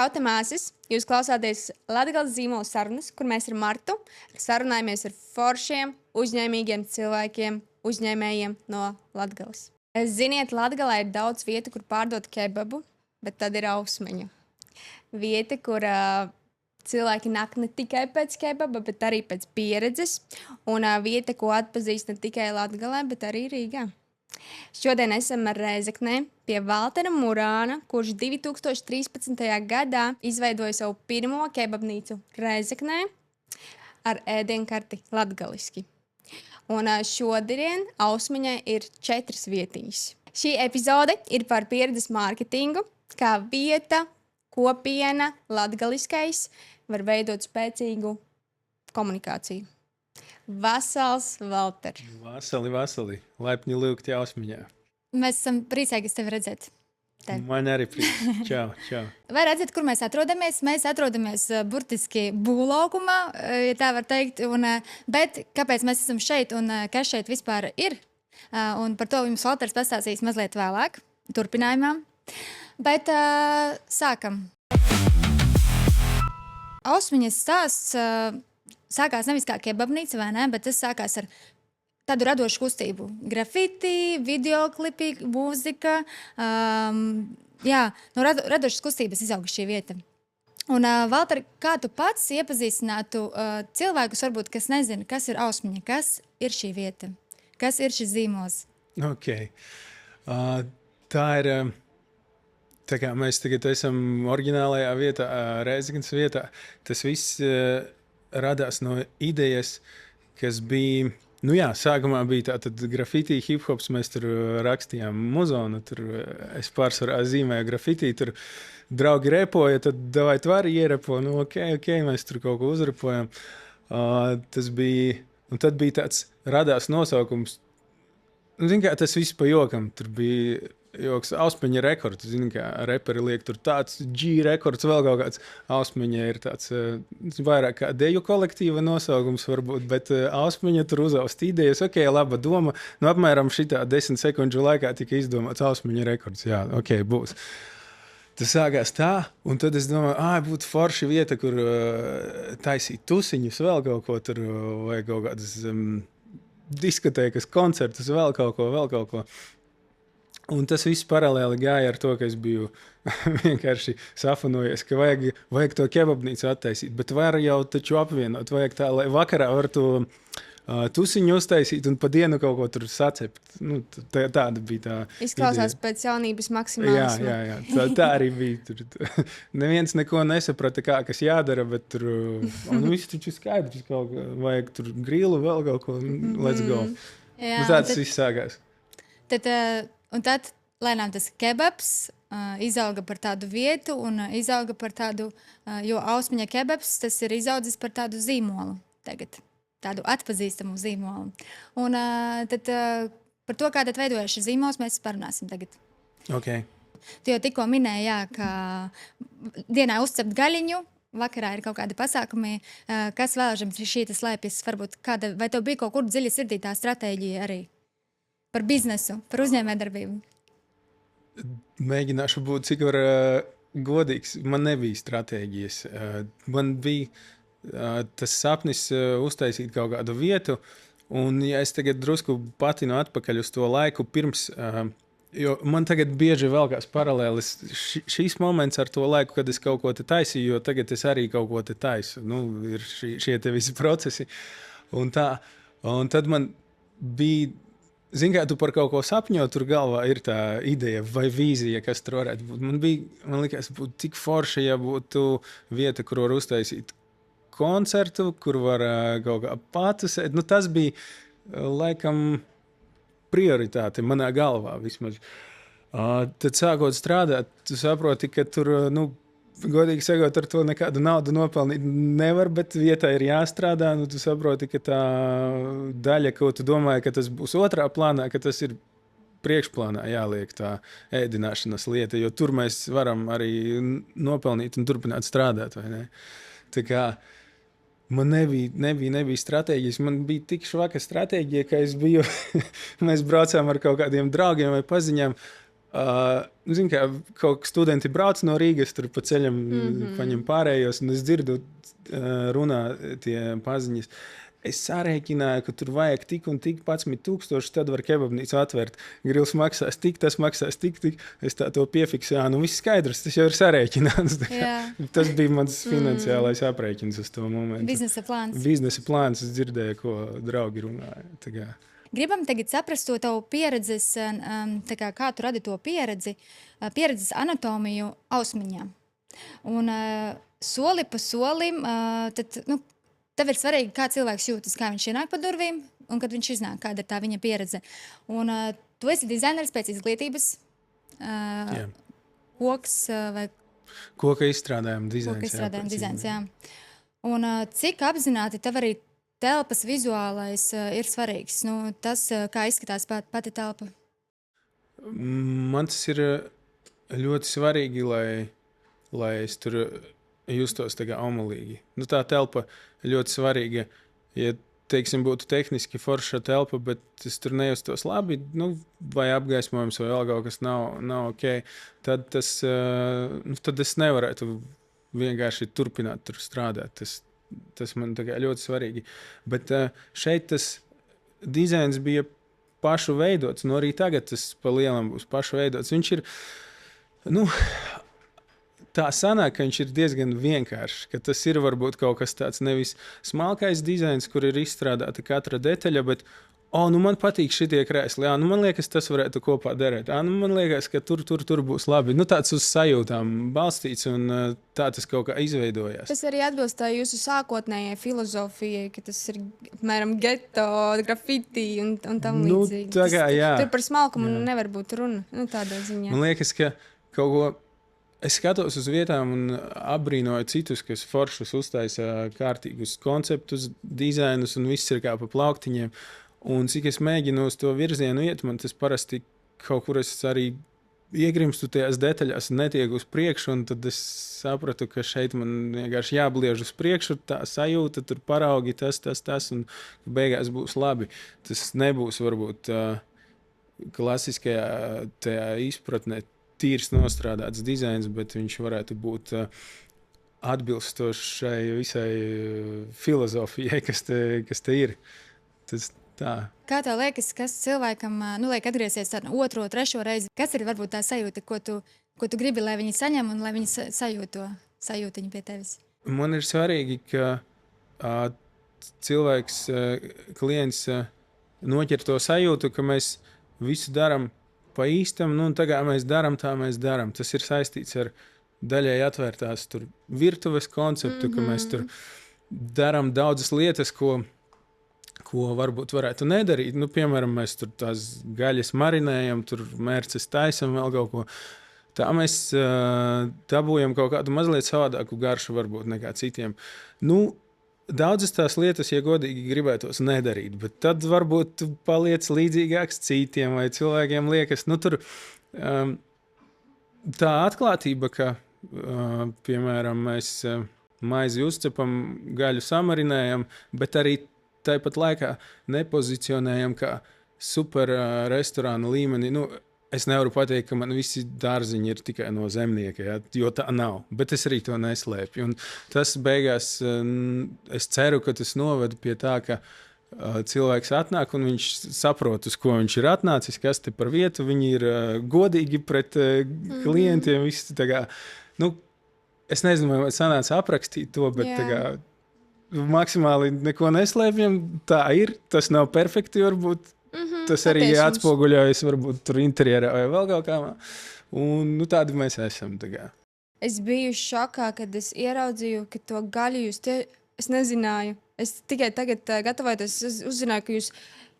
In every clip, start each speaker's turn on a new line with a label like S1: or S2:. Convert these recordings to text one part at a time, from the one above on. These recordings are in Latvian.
S1: Čau, te māsas! Jūs klausāties Latgales zīmola sarunas, kur mēs ar Martu sarunājamies ar foršiem, uzņēmīgiem cilvēkiem, uzņēmējiem no Latgales. Ziniet, Latgalē ir daudz vietu, kur pārdot kebabu, bet tad ir Ausmeņa. Vieta, kur cilvēki nāk ne tikai pēc kebaba, bet arī pēc pieredzes. Un vieta, ko atpazīst ne tikai Latgalē, bet arī Rīgā. Šodien esam ar Rēzeknē pie Valtera Murāna, kurš 2013. gadā izveidoja savu pirmo kebabnīcu Rēzeknē ar ēdienkarti latgaliski. Un šodien Ausmeņai ir 4 vietiņas. Šī epizode ir par pieredzes mārketingu, kā vieta, kopiena, latgaliskais var veidot spēcīgu komunikāciju. Vasals, Valter.
S2: Vasali. Laipni lūgti Ausmeņā.
S3: Mēs esam priecīgi tevi redzēt.
S2: Man arī prieks. Čau.
S3: Vai redzat, kur mēs atrodamies? Mēs atrodamies burtiski būvlaukumā, ja tā var teikt. Bet kāpēc mēs esam šeit un kas šeit vispār ir? Un par to jums Valters pastāstīs mazliet vēlāk, turpinājumā. Bet sākam. Ausmeņas stāsts sākās nevis kā kebabnīca, vai ne, bet tas sākās ar tādu radošu kustību. Grafiti, videoklipi, mūzika. No radošas kustības izauga šī vieta. Un, Valter, kā tu pats iepazīstinātu cilvēkus, varbūt, kas nezina, kas ir Ausmeņa, kas ir šī vieta, kas ir šis zīmols?
S2: Ok. Tā ir... Tā kā mēs tagad esam oriģinālajā vietā, Rēzeknes vietā, tas viss radās no idejas, kas bija, sākumā bija tātad grafiti, hip-hops, mēs tur rakstījām muzonu, tur es pārsvarā zīmēju grafiti, tur draugi repoja, tad davai tu arī ierepo, ok, mēs tur kaut ko uzrepojam. Tas bija, un tad bija tāds, radās nosaukums, zini kā, tas viss pa jokam, tur bija joks Ausmeņa rekords, zini kā, reperi liek tur tāds G-rekords, vēl kaut kāds. Ausmeņa ir tāds vairāk kā deju kolektīva nosaukums varbūt, bet Ausmeņa tur uzaust idejas, ok, laba doma, apmēram šitā 10 sekundžu laikā tika izdomāts Ausmeņa rekords, jā, ok, būs. Tas sākās tā, un tad es domāju, būtu forša vieta, kur taisīt tusiņus, vēl kaut ko tur, vai kaut kādas diskotēkas, koncertus, vēl kaut ko. Un tas viss paralēli gāja ar to, ka es biju vienkārši safanojies, ka vajag to kebabnīcu attaisīt, bet var jau taču apvienot, vajag tā, lai vakarā var to tusiņu uztaisīt un pa dienu kaut ko tur sacept. Tāda bija tā
S1: Izklausās
S2: ideja.
S1: Pēc jaunības maksimālismu.
S2: Jā. Tā arī bija. Tur. Neviens neko nesaprata, kas jādara, bet tur viss taču skaidrs, vajag tur grilu, vēl kaut ko, let's go.
S3: Jā,
S2: tāds viss sākās.
S3: Un tad lēnām tas kebabs izauga par tādu vietu un izauga par tādu, jo Ausmeņa kebabs, tas ir izaudzis par tādu zīmolu tagad, tādu atpazīstamu zīmolu. Un tad par to, kā tad veidojas šis zīmols, mēs parunāsim tagad.
S2: Ok.
S3: Tu jau tikko minēji, ka dienā uzcept gaļiņu, vakarā ir kaut kādi pasākumi, kas vēl šī tas slēpjas, varbūt kāda, vai tev bija kaut kur dziļi sirdī tā stratēģija arī? Par biznesu, par uzņēmējdarbību.
S2: Mēģināšu būt cik var godīgs. Man nebija stratēģijas. Man bija tas sapnis uztaisīt kaut kādu vietu, un ja es tagad drusku patinu atpakaļ uz to laiku pirms, jo man tagad bieži velkās paralēlis šīs moments ar to laiku, kad es kaut ko te taisīju, jo tagad es arī kaut ko te taisu. Ir šie te visi procesi. Un tad man bija zini, kā tu par kaut ko sapņo, tur galvā ir tā ideja vai vīzija, kas tur varētu būt. Man likās, būtu tik forši, ja būtu vieta, kur var uztaisīt koncertu, kur var kaut kā patusēt. Tas bija, laikam, prioritāte manā galvā vismaz. Tad sākot strādāt, tu saproti, ka tur, godīgi sakot, ar to nekādu naudu nopelnīt nevar, bet vietā ir jāstrādā. Tu saproti, ka tā daļa, ko tu domāji, ka tas būs otrā plānā, ka tas ir priekšplānā jāliek tā ēdināšanas lieta, jo tur mēs varam arī nopelnīt un turpināt strādāt, vai ne? Tā kā man nebija stratēģijas, man bija tik švaka stratēģija, ka mēs braucām ar kaut kādiem draugiem vai paziņām, Zinu, kā kaut studenti brauc no Rīgas, tur pa ceļam paņem pārējos, un es dzirdu runā tie paziņas. Es sarēķināju, ka tur vajag tik un tik 11,000, tad var kebabnīcu atvērt. Grils maksās tik, tas maksās tik. Es tā to piefiksēju, nu viss skaidrs, tas jau ir sarēķināts. Tas bija mans finansiālais aprēķins uz to momentu.
S3: Biznesa plāns.
S2: Biznesa plāns, es dzirdēju, ko draugi runāja. Tagad.
S3: Gribam tagad saprast to tavu pieredzes, kā tu radi to pieredzes anatomiju ausmiņām. Un soli pa solim, tev ir svarīgi, kā cilvēks jūtas, kā viņš ienāk pa durvīm un kad viņš iznāk, kāda ir tā viņa pieredze. Un tu esi dizaineris pēc izglītības, koks vai...
S2: Koka izstrādājuma dizains.
S3: Koka izstrādājuma dizains, jā. Un cik apzināti tev arī telpas vizuālais ir svarīgs? Nu, tas, kā izskatās pati telpa?
S2: Man tas ir ļoti svarīgi, lai es tur justos tā kā omulīgi. Nu, tā telpa ļoti svarīga. Ja, teiksim, būtu tehniski forša telpa, bet es tur nejustos labi, vai apgaismojums, vai vēl kaut kas nav ok, tad es nevarētu vienkārši turpināt tur strādāt. Tas man tā kā ļoti svarīgi. Bet šeit tas dizains bija pašu veidots, arī tagad tas pa lielam būs pašu veidots. Viņš ir, tā sanāk, ka viņš ir diezgan vienkāršs, ka tas ir varbūt kaut kas tāds nevis smalkais dizains, kur ir izstrādāta katra detaļa, bet man patīk šitie krēsli, man liekas, tas varētu kopā derēt, man liekas, ka tur būs labi. Tāds uz sajūtām balstīts un tā tas kaut kā izveidojās.
S1: Tas arī atbilst tā jūsu sākotnējai filozofijai, ka tas ir, apmēram, geto, grafiti un tam līdzīgi.
S2: Tā kā, jā.
S1: Tur par smalkumu nevar būt runa, tādā ziņā.
S2: Man liekas, ka kaut ko... Es skatos uz vietām un apbrīnoju citus, kas foršus uztaisa kārtīgus konceptus, dizainus un viss ir kā pa plauktiņiem. Un cik es mēģinu uz to virzienu iet, man tas parasti kaut kur es arī iegrimstu tajās detaļās un netiek uz priekšu, un tad es sapratu, ka šeit man vienkārši jābliež uz priekšu, tā sajūta, tur paraugi tas, un beigās būs labi. Tas nebūs varbūt klasiskajā tajā izpratnē tīrs nostrādāts dizains, bet viņš varētu būt atbilstošs šai visai filozofijai, kas te ir. Tas tā.
S3: Kā tev liekas, kas cilvēkam, liek atgriezties tādu otro, trešo reizi? Kas ir varbūt tā sajūta, ko tu gribi, lai viņi saņem un lai viņi sajūtiņu pie tevis?
S2: Man ir svarīgi, ka cilvēks, klients noķer to sajūtu, ka mēs visu daram pa īstam, tagad mēs daram, tā mēs daram. Tas ir saistīts ar daļai atvērtās tur virtuves konceptu, ka mēs tur daram daudzas lietas, ko varbūt varētu nedarīt. Piemēram, mēs tur tās gaļas marinējam, tur mērces taisam, vēl kaut ko. Tā mēs dabūjam kaut kādu mazliet savādāku garšu varbūt nekā citiem. Daudzas tās lietas, ja godīgi gribētos nedarīt, bet tad varbūt tu paliec līdzīgāks citiem vai cilvēkiem liekas. Tur tā atklātība, ka, piemēram, mēs maizi uzcepam, gaļu samarinējam, bet arī tāpat laikā nepozicionējam kā super restorāna līmeni. Es nevaru pateikt, ka man visi dārziņi ir tikai no zemnieka, ja, jo tā nav. Bet es arī to neslēpju. Un tas beigās, es ceru, ka tas noved pie tā, ka cilvēks atnāk un viņš saprot, uz ko viņš ir atnācis, kas te par vietu. Viņi ir godīgi pret klientiem. Visi, tā kā, es nezinu, vai sanāca aprakstīt to, bet tā kā, maksimāli neko neslēpjam. Tā ir, tas nav perfekti varbūt. Tas arī atspoguļojas varbūt tur interjerā vai vēl kaut kā. Un tādi mēs esam.
S1: Es biju šokā, kad es ieraudzīju, ka to gaļu jūs es nezināju. Es tikai tagad gatavojoties, es uzzināju, ka jūs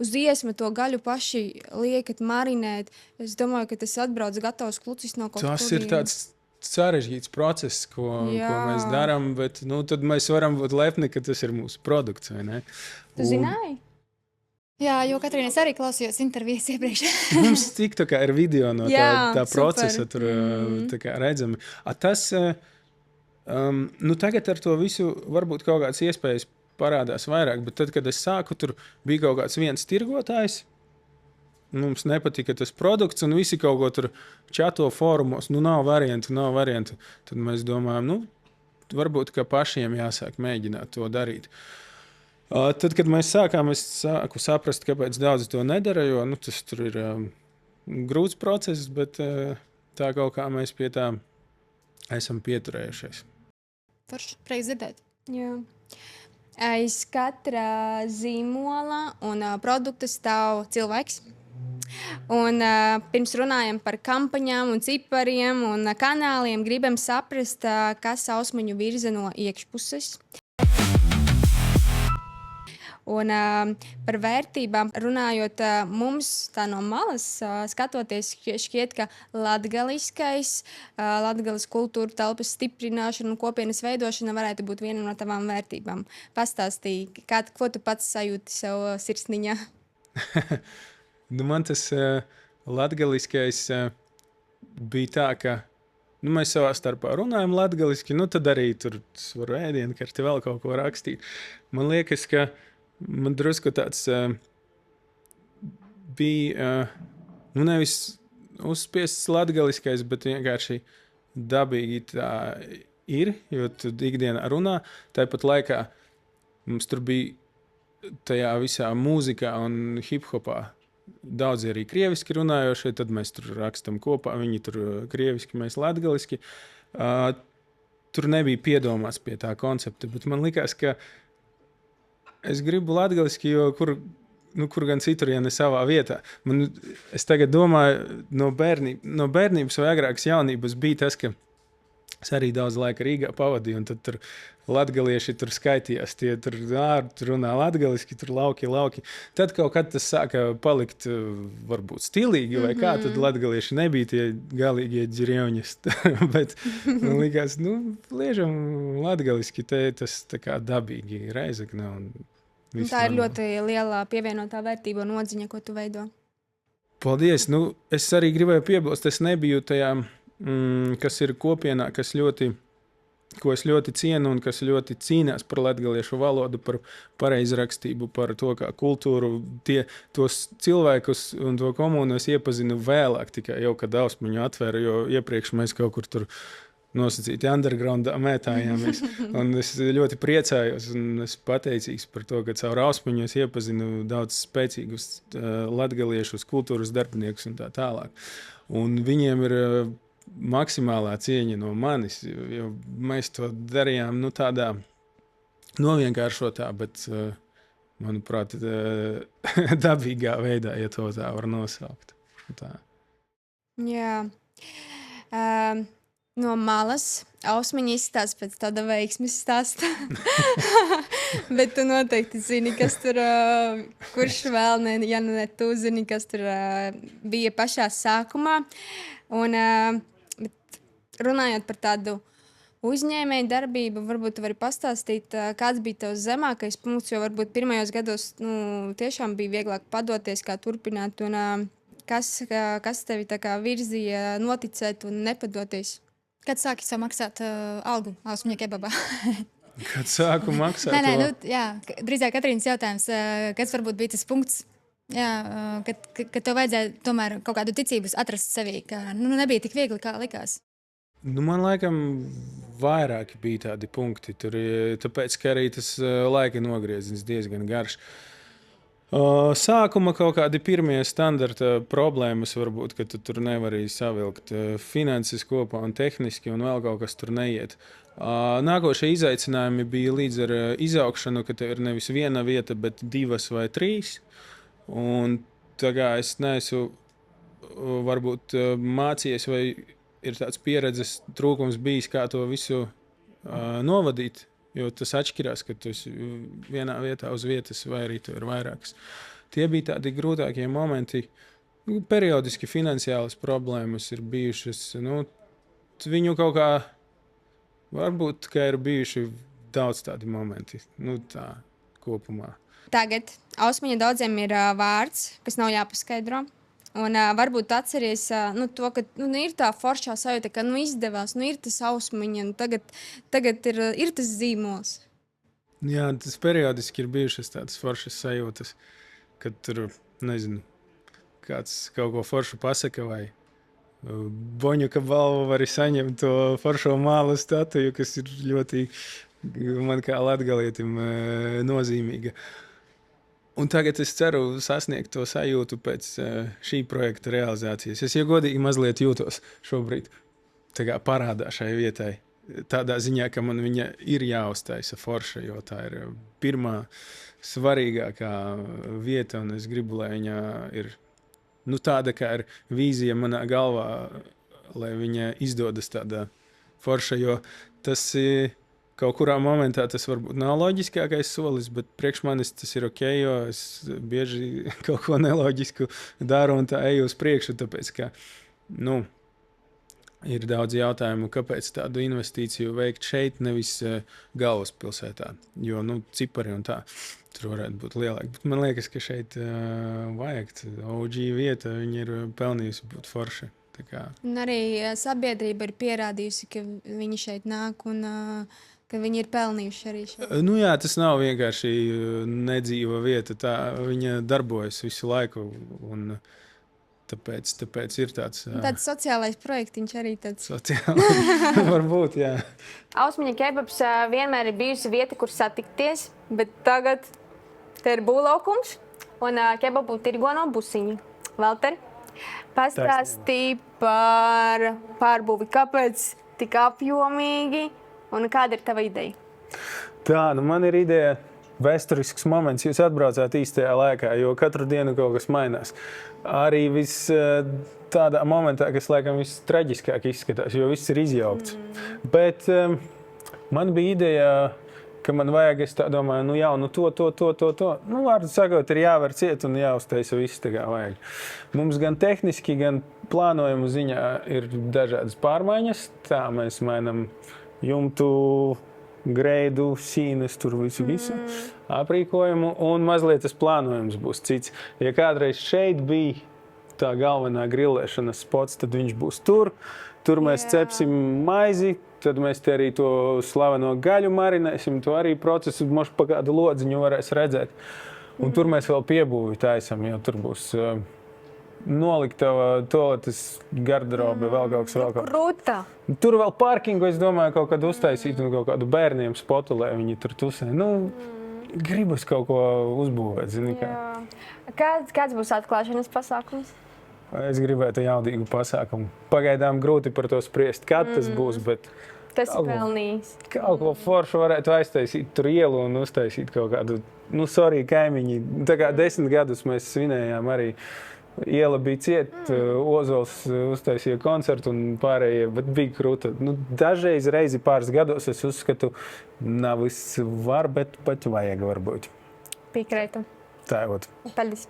S1: uz iesma to gaļu paši liekat marinēt. Es domāju, ka tas atbrauc gatavs klucis no kaut kuriem.
S2: Tas ir tāds sarežģīts process, ko mēs darām, bet tad mēs varam būt lepni, ka tas ir mūsu produkts, vai ne?
S1: Tu zināji?
S3: Jā, jo Katrīnas arī klausījos intervijas iepriekš.
S2: Mums TikTokā ir video no tā procesa, tur redzami. Tas, tagad ar to visu varbūt kaut kāds iespējas parādās vairāk, bet tad, kad es sāku, tur bija kaut kāds viens tirgotājs, mums nepatika tas produkts, un visi kaut ko tur čato fórumos, nav variantu. Tad mēs domājam, varbūt, ka pašiem jāsāk mēģināt to darīt. Tad, kad mēs sākām, es sāku saprast, kāpēc daudzi to nedara, jo tas tur ir grūts process, bet tā kaut kā mēs pie tā esam pieturējušies.
S3: Forši, prieks dzirdēt.
S1: Jā. Aiz katra zīmola un produkta stāv cilvēks. Un, pirms runājam par kampaņām un cipariem un kanāliem, gribam saprast, kas Ausmaņu virza no iekšpuses. Un par vērtībām runājot, mums tā no malas skatoties šķiet, ka latgales kultūra telpas stiprināšana un kopienas veidošana varētu būt viena no tavām vērtībām. Pastāstīji, ko tu pats sajūti sev sirsniņā?
S2: Man tas latgaliskais bija tā, ka mēs savā starpā runājam latgaliski, tad arī tur var ēdienkarti vēl kaut ko rakstīt. Man liekas, ka man drusku tāds bija nevis uzspiests latgaliskais, bet vienkārši dabīgi tā ir, jo tu ikdienā runā. Tāpat laikā mums tur bija tajā visā mūzikā un hip-hopā daudzi arī krieviski runājošie, tad mēs tur rakstam kopā, viņi tur krieviski, mēs latgaliski. Tur nebija piedomāts pie tā koncepta, bet man likās, ka es gribu latgaliski, jo kur gan citur, ja ne savā vietā. Es tagad domāju, no bērnības vai agrākas jaunības bija tas, ka es arī daudz laika Rīgā pavadīju, un tad tur latgalieši tur skaitījās, tie tur runā latgaliski, tur lauki. Tad kaut kad tas sāka palikt varbūt stilīgi, vai kā, tad latgalieši nebija tie galīgie ģirjauņas. Bet man likās, liežam latgaliski, tas tā kā dabīgi Reizekne un viss.
S1: Tā ir ļoti liela pievienotā vērtība un nodziņa, ko tu veido.
S2: Paldies! Es arī gribēju piebilst, es nebiju tajā, kas ir kopienā, ko es ļoti cienu un kas ļoti cīnās par latgaliešu valodu, par pareizrakstību, par to, kā kultūru, tos cilvēkus un to komunu es iepazinu vēlāk, tikai jau, kad Ausmaņu atvēra, jo iepriekš mēs kaut kur tur nosacīti undergroundā mētājāmies. Un es ļoti priecājos un esmu pateicīgs par to, ka caur Ausmaņu es iepazinu daudz spēcīgus latgaliešus, kultūras darbiniekus un tā tālāk. Un viņiem ir maksimālā cieņa no manis, jo mēs to darījām tādā novienkāršotā, bet, manuprāt, dabīgā veidā, ja to tā var nosaukt. Tā.
S1: Jā. No malas Ausmaņa izstāsta pēc tāda veiksmes stāsta. Bet tu noteikti zini, kas tur, kurš vēl, ja ne tu zini, kas tur bija pašā sākumā. Un, runājot par tādu uzņēmēju darbību, varbūt tu vari pastāstīt, kāds bija tavs zemākais punkts, jo varbūt pirmajos gados tiešām bija vieglāk padoties, kā turpināt, un kas tevi tā kā virzīja noticēt un nepadoties?
S3: Kad sāki sev maksāt algu Ausmaņa kebabā?
S2: Kad sāku maksāt?
S3: Nē, drīzāk Katrīnas jautājums, kas varbūt bija tas punkts, kad tev vajadzēja tomēr kaut kādu ticības atrast sevī, ka nebija tik viegli, kā likās?
S2: Man laikam vairāki bija tādi punkti, tāpēc, ka arī tas laika nogrieziens diezgan garš. Sākuma kaut kādi pirmie standarta problēmas varbūt, ka tu tur nevari savilkt finanses kopā un tehniski un vēl kaut kas tur neiet. Nākošie izaicinājumi bija līdz ar izaugšanu, ka tev ir nevis viena vieta, bet 2 vai 3. Un tā kā es neesmu varbūt mācījies vai ir tāds pieredzes trūkums bijis, kā to visu novadīt. Jo tas atšķirās, ka tu esi vienā vietā uz vietas, vai arī tu ir vairākas. Tie bija tādi grūtākie momenti. Periodiski finansiālas problēmas ir bijušas. Viņu kaut kā varbūt, ka ir bijuši daudz tādi momenti. Tā kopumā.
S1: Tagad Ausmaņa daudziem ir vārds, kas nav jāpaskaidro. Un varbūt atceries to, ka ir tā foršā sajūta, ka izdevās, ir tas Ausmaņa, un tagad ir tas zīmols.
S2: Jā, tas periodiski ir bijušas tādas foršas sajūtas, kad tur, nezinu, kāds kaut ko foršu pasaka vai Boņuka balvu var saņemt to foršo māla statuju, kas ir ļoti man kā latgalietim nozīmīga. Un tagad es ceru sasniegt to sajūtu pēc šī projekta realizācijas. Es, ja godīgi, mazliet jūtos šobrīd tā kā parādā šai vietai. Tādā ziņā, ka man viņa ir jāuztaisa forša, jo tā ir pirmā svarīgākā vieta, un es gribu, lai viņa ir tāda, kā ir vīzija manā galvā, lai viņa izdodas tāda forša, jo tas kaut kurā momentā tas varbūt nav loģiskākais solis, bet priekš manis tas ir ok, jo es bieži kaut ko neloģisku daru un tā eju uz priekšu, tāpēc, ka, ir daudz jautājumu, kāpēc tādu investīciju veikt šeit, nevis galvaspilsētā, jo, cipari un tā, tur varētu būt lielāki. Bet man liekas, ka šeit vajag OG vieta, viņi ir pelnījusi būt forši.
S1: Un arī sabiedrība ir pierādījusi, ka viņi šeit nāk un ka viņi ir pelnījuši arī šeit.
S2: Jā, tas nav vienkārši nedzīva vieta, tā viņa darbojas visu laiku un tāpēc ir tāds...
S1: Tāds sociālais projektiņš arī tāds.
S2: Sociālais, varbūt, jā.
S1: Ausmiņa kebabs vienmēr ir bijusi vieta, kur satikties, bet tagad te ir būvlaukums un kebabu tirgo no busiņa. Valter, pastāstīja par pārbūvi, kāpēc tik apjomīgi un kāda ir tava ideja?
S2: Tā, man ir ideja, vēsturisks moments, jūs atbraucāt īstajā laikā, jo katru dienu kaut kas mainās. Arī tādā momentā, kas laikam viss traģiskāk izskatās, jo viss ir izjaukts. Bet man bija ideja, ka man vajag, es tā domāju, to. Vārdu sakot, ir jāvar ciet un jāuztaisa viss tā kā vajag. Mums gan tehniski, gan plānojumu ziņā ir dažādas pārmaiņas. Tā mēs mainam jumtu, greidu, sīnes, tur visu aprīkojumu, un mazliet tas plānojums būs cits. Ja kādreiz šeit bija tā galvenā grillēšanas spots, tad viņš būs tur. Tur mēs cepsim maizi, tad mēs te arī to slaveno gaļu marinēsim, to arī procesu, moši pa kādu lodziņu varēs redzēt. Un tur mēs vēl piebūvi taisam, jo tur būs noliktava toaletes garderobe, vēl kaut kas.
S1: Krūta!
S2: Tur vēl parkingu, es domāju, kaut kādu uztaisīt un kaut kādu bērniem spotu, lai viņi tur tusē. Gribas kaut ko uzbūvēt, zini kā.
S1: Kāds būs atklāšanas pasākums?
S2: Es gribētu jaudīgu pasākumu. Pagaidām grūti par to spriest, kad tas būs, bet...
S1: Tas ir pelnījis.
S2: Kaut ko foršu varētu aiztaisīt tur ielu un uztaisīt kaut kādu, kaimiņi. Tā kā 10 gadus mēs svinējām arī. Iela bija ciet, Ozols uztaisīja koncertu un pārējie, bet bija krūta. Dažreiz reizi pāris gados es uzskatu, nav viss var, bet pat vajag varbūt.
S1: Piekrītu.
S2: Tā ir.
S1: Paldies.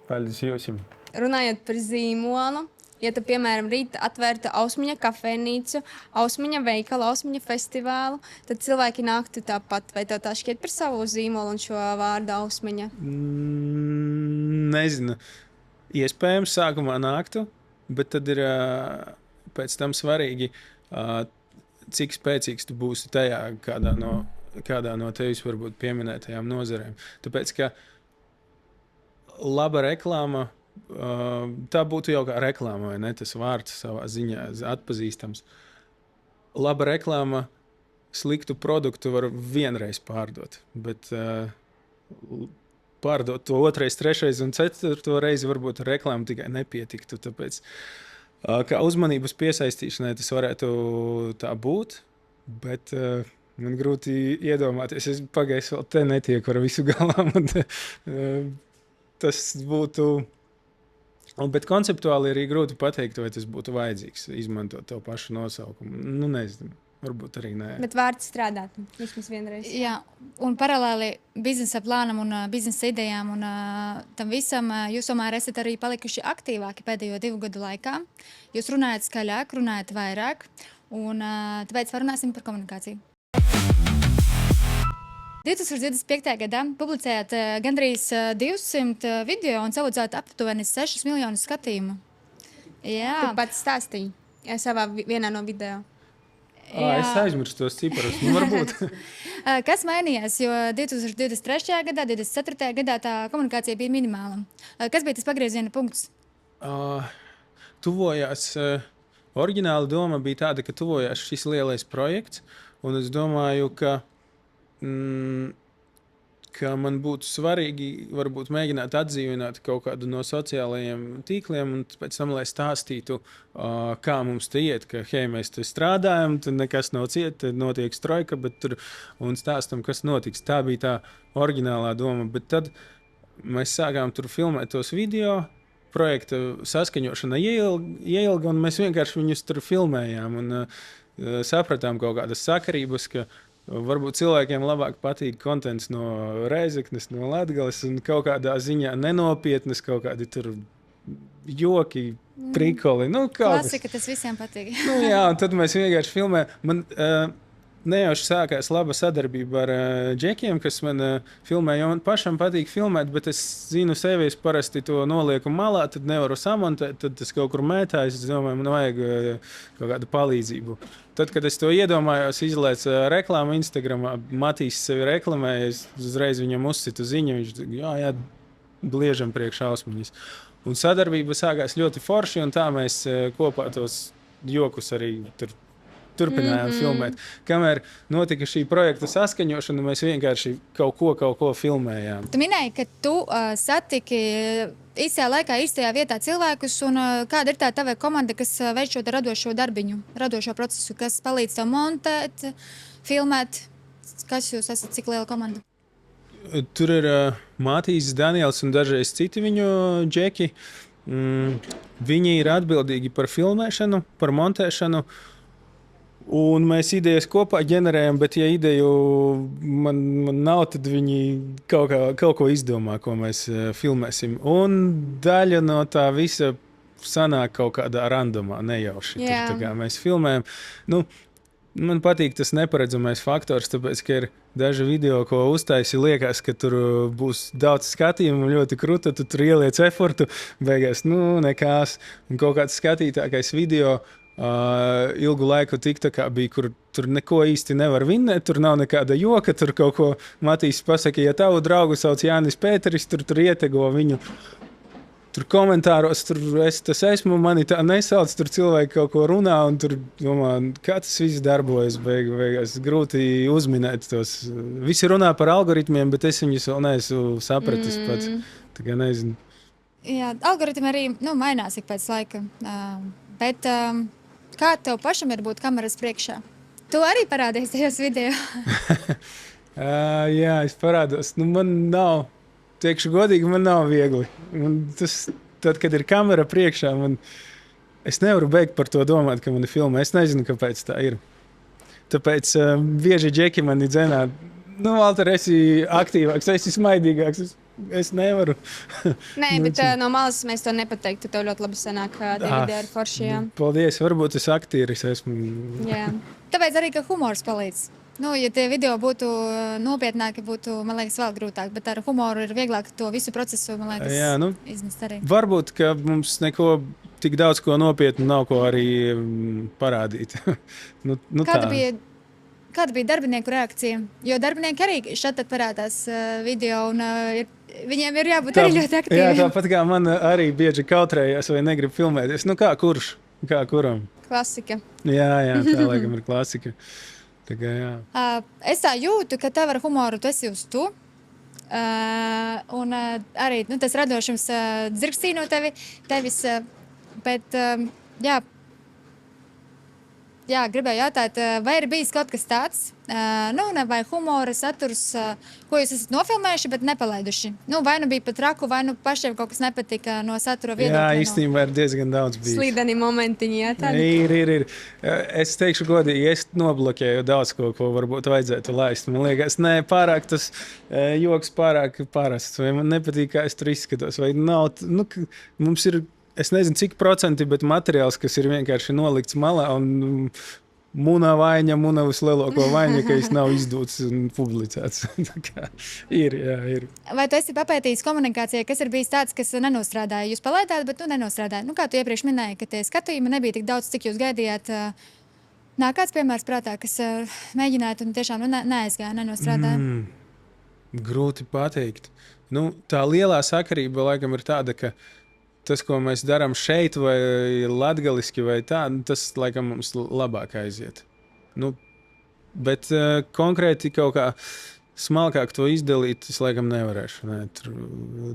S2: Paldies jums.
S1: Runājot par zīmolu, ja tu, piemēram, rīt atvērtu Ausmiņa kafejnīcu, Ausmiņa veikalu, Ausmiņa festivālu, tad cilvēki nāktu tāpat. Vai tev tā šķiet par savu zīmolu un šo vārdu Ausmiņa?
S2: Nezinu. Iespējams, sākumā nāktu, bet tad ir pēc tam svarīgi, cik spēcīgs tu būsi tajā kādā no tevis varbūt pieminētajām nozarēm. Tāpēc, ka laba reklāma, tā būtu jau kā reklāma, vai ne? Tas vārds savā ziņā atpazīstams. Laba reklāma, sliktu produktu var vienreiz pārdot, bet pārdot to otrais, trešais un ceturto reizi varbūt reklāma tikai nepietiktu. Tāpēc, kā uzmanības piesaistīšanai tas varētu tā būt, bet man grūti iedomāties. Es pagaisu vēl te netieku ar visu galām. Tas būtu... Bet konceptuāli arī grūti pateikt, vai tas būtu vajadzīgs izmantot to pašu nosaukumu. Nezinu. Varbūt arī nē.
S1: Bet vārds strādāt, vismaz vienreiz.
S3: Jā, un paralēli biznesa plānam un biznesa idejām un tam visam jūs tomēr esat arī palikuši aktīvāki pēdējo 2 gadu laikā. Jūs runājat skaļāk, runājat vairāk, un tāpēc parunāsim par komunikāciju. 2025. gadā publicējāt gandrīz 200 video un saudzāt aptuveni 6 miljonus skatījumu. Jā.
S1: Tu pats stāstīji savā vienā no video.
S2: Es aizmirstu tos ciparus. Nu, varbūt.
S3: Kas mainījās? Jo 2023. gadā, 2024. gadā tā komunikācija bija minimāla. Kas bija tas pagrieziena punkts?
S2: Tuvojās, oriģināla doma bija tāda, ka tuvojās šis lielais projekts, un es domāju, ka man būtu svarīgi varbūt mēģināt atdzīvināt kaut kādu no sociālajiem tīkliem, un pēc tam, lai stāstītu, kā mums te iet, ka, hei, mēs te strādājam, tad nekas nav ciet, tad notiek strojka, bet tur, un stāstam, kas notiks. Tā bija tā oriģinālā doma, bet tad mēs sākām tur filmēt tos video, projekta saskaņošana ieilga, un mēs vienkārši viņus tur filmējām, un sapratām kaut kādas sakarības, ka varbūt cilvēkiem labāk patīk kontents no Rēzeknes, no Latgales, un kaut kādā ziņā nenopietnas, kaut kādi tur joki, prikoli. Nu,
S3: Klasika, tas visiem patīk.
S2: Nu, jā, un tad mēs vienkārši filmējam. Man nejauši sākās laba sadarbība ar džekiem, kas man filmē, jo man pašam patīk filmēt, bet es zinu sevi, es parasti to nolieku malā, tad nevaru samontēt, tad tas kaut kur mētājas, es domāju, man vajag kaut kādu palīdzību. Tad, kad es to iedomājos, izlaicu reklāmu Instagramā, Matīs sevi reklamēja, es uzreiz viņam uzsitu ziņu, viņš jā, bliežam priekš ausmiņas. Un sadarbība sākās ļoti forši, un tā mēs kopā tos jokus arī turpinājām filmēt. Kamēr notika šī projekta saskaņošana, mēs vienkārši kaut ko filmējām.
S3: Tu minēji, ka tu satiki īstajā laikā, īstajā vietā cilvēkus, un kāda ir tā tava komanda, kas veic šo radošo darbiņu, radošo procesu, kas palīdz tev montēt, filmēt? Kas jūs esat, cik liela komanda?
S2: Tur ir Mātīs, Daniels un dažreiz citi viņu džeki. Viņi ir atbildīgi par filmēšanu, par montēšanu, un mēs idejas kopā ģenerējam, bet ja ideju man nav, tad viņi kaut ko izdomā, ko mēs filmēsim. Un daļa no tā visa sanāk kaut kādā randomā, nejauši. Tur, tā kā mēs filmējam. Nu, man patīk tas neparedzamais faktors, tāpēc, ka ir daži video, ko uztaisi, liekas, ka tur būs daudz skatījumu, ļoti kruta, tu tur ieliec efortu, beigās, nekās. Un kaut kāds skatītākais video ilgu laiku TikTokā bija, kur tur neko īsti nevar vinnēt, tur nav nekāda joka, tur kaut ko Matīs pasaka, ja tavu draugu sauc Jānis Pēteris, tur ietego viņu. Tur komentāros, tas esmu, mani tā nesauc, tur cilvēki kaut ko runā, un tur domā, kā tas viss darbojas, beigās grūti uzminēt tos. Visi runā par algoritmiem, bet es viņus vēl neesmu sapratis pats. Tā kā nezinu.
S3: Jā, algoritmi arī, mainās ik pēc laika, bet kā tev pašam ir būt kameras priekšā? Tu arī parādies tajos video?
S2: Jā, es parādos. Man nav, teikšu godīgi, man nav viegli. Tad, kad ir kamera priekšā, es nevaru beigt par to domāt, ka mani filmē. Es nezinu, kāpēc tā ir. Tāpēc bieži džeki mani dzenā, Valter, esi aktīvāks, esi smaidīgāks. Es nevaru.
S1: Nē, bet no malas mēs to nepateiktu. Tev ļoti labi sanāk, DVD ar foršajām.
S2: Paldies, varbūt es aktieris esmu.
S3: Jā. Tāpēc arī, ka humors palīdz. Ja tie video būtu nopietnāki, būtu, man liekas, vēl grūtāk. Bet ar humoru ir vieglāk to visu procesu, man liekas, iznest arī.
S2: Varbūt, ka mums neko tik daudz ko nopietnu nav ko arī parādīt.
S3: Kāda bija darbinieku reakcija? Jo darbinieki arī šeit parādās video, un viņiem ir jābūt arī ļoti aktīviem.
S2: Jā, tāpat kā man arī bieži kautrējās vai negrib filmēties. Kā kurš? Kā kuram?
S1: Klasika.
S2: Jā, tā laikam ir klasika. Tā kā, jā.
S3: Es tā jūtu, ka tev ar humoru tu esi uz tu. Un arī tas radošums dzirkstī no tevis. Bet, jā, gribēju jautāt, vai ir bijis kaut kas tāds, vai humora saturs, ko jūs esat nofilmējuši, bet nepalaiduši? Vai bija pat traku, vai pašiem kaut kas nepatika no satura viedokļa?
S2: Jā, īstenībā ir diezgan daudz bijis.
S1: Slīdeni momentiņi, jā, tādi?
S2: Ir. Es teikšu godīgi, es nobloķēju daudz ko varbūt vajadzētu laist. Man liekas, pārāk tas joks pārāk parasts, vai man nepatīk, kā es tur izskatos, vai nav, mums ir. Es nezinu, cik procenti, bet materiāls, kas ir vienkārši nolikts malā un muna vislielāko vaina, ka viņš nav izdots un publicēts. ir.
S3: Vai tu esi papētījis komunikācijai, kas ir bijis tāds, kas nenostrādāja? Jūs palaidāt, bet nenostrādāja. Kā tu iepriekš minēji, ka tie skatījumi nebija tik daudz, cik jūs gaidījāt. Nāk kāds piemērs prātā, kas mēģinātu un tiešām neaizgāja, nenostrādāja?
S2: Grūti pateikt. Nu, tā lielā sakarība laikam ir tāda, ka tas, ko mēs darām šeit, vai latgaliski, vai tā, tas laikam mums labāk aiziet. Nu, bet konkrēti kaut kā smalkāk to izdalīt, es laikam nevarēšu. Ne, tur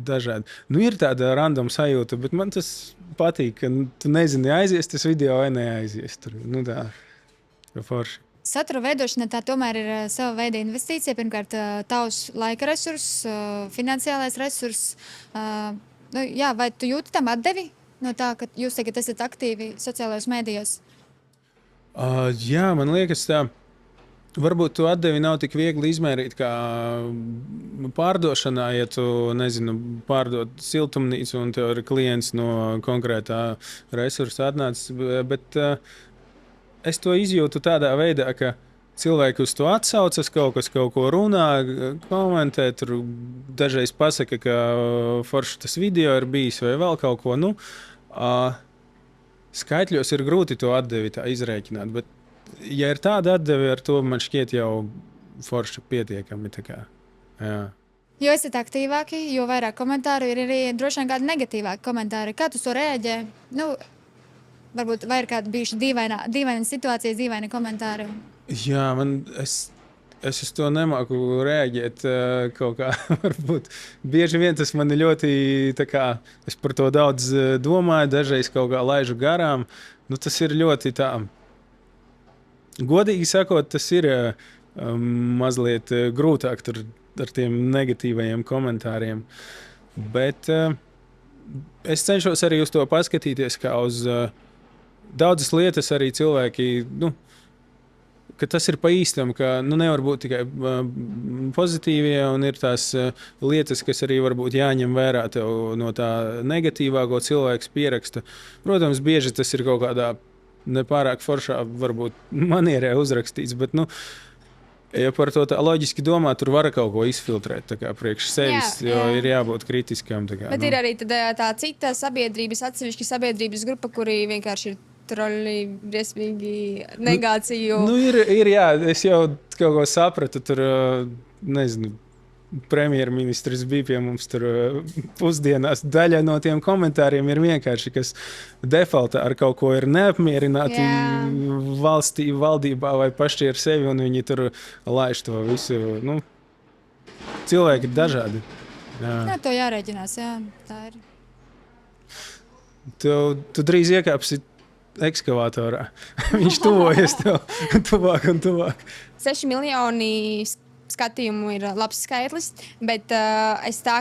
S2: dažādi. Nu, ir tāda random sajūta, bet man tas patīk, ka tu nezini, aizies tas video vai neaizies. Tur, nu tā, forši.
S3: Satura veidošana tā tomēr ir sava veida investīcija. Pirmkārt, tavs laika resurss, finansiālais resurss. Jā, vai tu jūti tam atdevi no tā, ka jūs tagad esat aktīvi sociālajos mēdījos?
S2: Jā, man liekas tā. Varbūt to atdevi nav tik viegli izmērīt kā pārdošanā, ja tu, nezinu, pārdod siltumnīcu un tev ir klients no konkrētā resursa atnācis, bet es to izjūtu tādā veidā, ka cilvēki uz to atsaucas, kaut kas kaut ko runā, komentē, tur dažreiz pasaka, ka forši tas video ir bijis vai vēl kaut ko. Nu, skaitļos ir grūti to atdevi tā izrēķināt, bet ja ir tāda atdeve, ar to man šķiet jau forši pietiekami. Tā kā, jā.
S3: Jo esat aktīvāki, jo vairāk komentāru ir arī droši vien kādi negatīvāki komentāri. Kā tu to reaģē? Nu, varbūt vai ir kāda bijuši dīvaina situācijas, dīvaini komentāri? Jā,
S2: es uz to nemāku reaģēt kaut kā. Varbūt bieži vien tas man ļoti, tā kā, es par to daudz domāju, dažreiz kaut kā laižu garām. Nu, tas ir ļoti tā. Godīgi sakot, tas ir mazliet grūtāk tur ar tiem negatīvajiem komentāriem. Bet es cenšos arī uz to paskatīties kā uz daudzas lietas arī cilvēki, nu, ka tas ir pa īstam, ka nevar būt tikai pozitīvie un ir tās lietas, kas arī varbūt jāņem vērā tev no tā negatīvāko cilvēks pieraksta. Protams, bieži tas ir kaut kādā nepārāk foršā, varbūt manierē uzrakstīts, bet, ja par to tā loģiski domā, tur var kaut ko izfiltrēt tā kā priekš sevis, jo ir jābūt kritiskam. Tā kā,
S1: bet ir arī tā cita sabiedrības, atsevišķa sabiedrības grupa, kuri vienkārši ir troļi, briesmīgi, negāciju.
S2: Ir, jā, es jau kaut ko sapratu, tur, nezinu, premjerministrs bija pie mums tur pusdienās. Daļa no tiem komentāriem ir vienkārši, kas defaultā ar kaut ko ir neapmierināti valstī, valdībā vai paši ar sevi, un viņi tur laiž to visu. Nu, cilvēki ir dažādi.
S3: Jā, to jārēķinās, jā, tā ir.
S2: Tu drīz iekāpsi ekskavatorā. Viņš tuvojas tev tuvāk un tuvāk.
S1: 6 miljoni skatījumu ir labs skaitlis, bet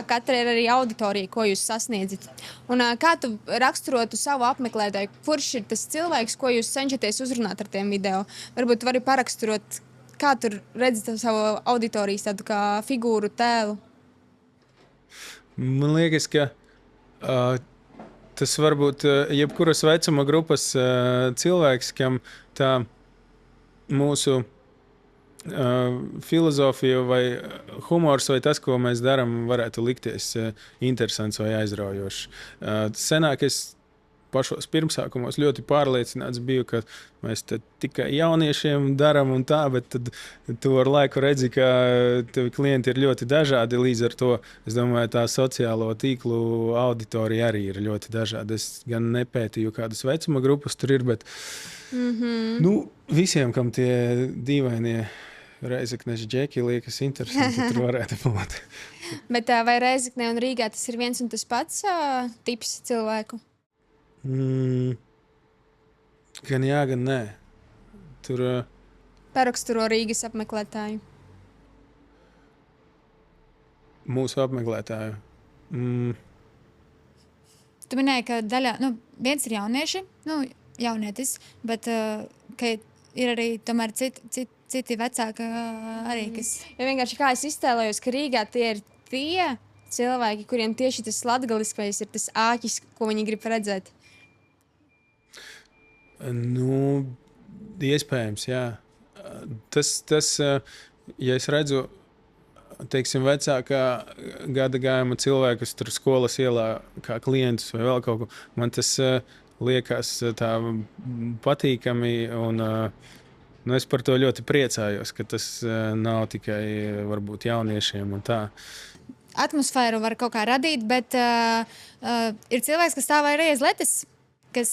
S1: katra ir arī auditorija, ko jūs sasniedzat. Un kā tu raksturotu savu apmeklētāju? Kurš ir tas cilvēks, ko jūs cenšaties uzrunāt ar tiem video? Varbūt vari paraksturot, kā tu redzi savu auditorijas tādu kā figūru, tēlu?
S2: Man liekas, ka tas var būt jebkuras vecuma grupas cilvēks, kam tā mūsu filozofija vai humors vai tas, ko mēs darām, varētu likties interesants vai aizraujošs. Senāk es pašos pirmsākumos ļoti pārliecināts biju, ka mēs tikai jauniešiem darām un tā, bet tad tu ar laiku redzi, ka tevi klienti ir ļoti dažādi. Līdz ar to, es domāju, tā sociālo tīklu auditorija arī ir ļoti dažāda. Es gan nepētīju, kādas vecuma grupas tur ir, bet visiem, kam tie dīvainie Reizeknes džeki liekas interesanti, tur varētu būt.
S1: Bet vai Reizekne un Rīgā tas ir viens un tas pats tips cilvēku?
S2: Gan jā, gan nē. Tur
S3: paraksturo Rīgas apmeklētāju.
S2: Mūsu apmeklētāju.
S3: Tu minēji, ka daļā, viens ir jaunieši, jaunietis, bet ka ir arī tomēr citi vecāki arī, kas...
S1: Ja vienkārši kā es iztēlojos, ka Rīgā tie ir tie cilvēki, kuriem tieši tas latgaliskais ir tas āķis, ko viņi grib redzēt.
S2: Iespējams, jā. Tas, ja es redzu, teiksim, vecākā gada gājuma cilvēkus tur skolas ielā kā klientus vai vēl kaut ko, man tas liekas tā patīkami un Nu, es par to ļoti priecājos, ka tas nav tikai varbūt jauniešiem un tā.
S3: Atmosfēru var kaut kā radīt, bet ir cilvēks, kas stāv arī aiz letes, kas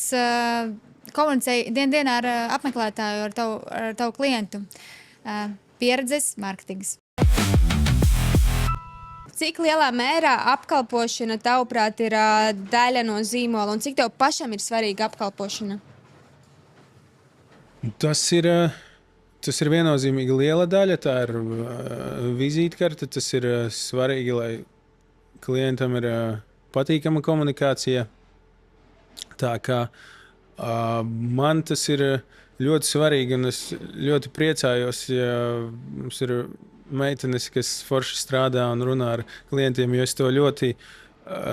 S3: komunicē dienā ar apmeklētāju, ar tavu klientu. Pieredzes mārketings.
S1: Cik lielā mērā apkalpošana, tavuprāt, ir daļa no zīmola, un cik tev pašam ir svarīga apkalpošana?
S2: Tas ir viennozīmīgi liela daļa, tā ir vizītkarte. Tas ir svarīgi, lai klientam ir patīkama komunikācija. Tā kā man tas ir ļoti svarīgi, un es ļoti priecājos, ja mums ir meitenes, kas forši strādā un runā ar klientiem, jo es to ļoti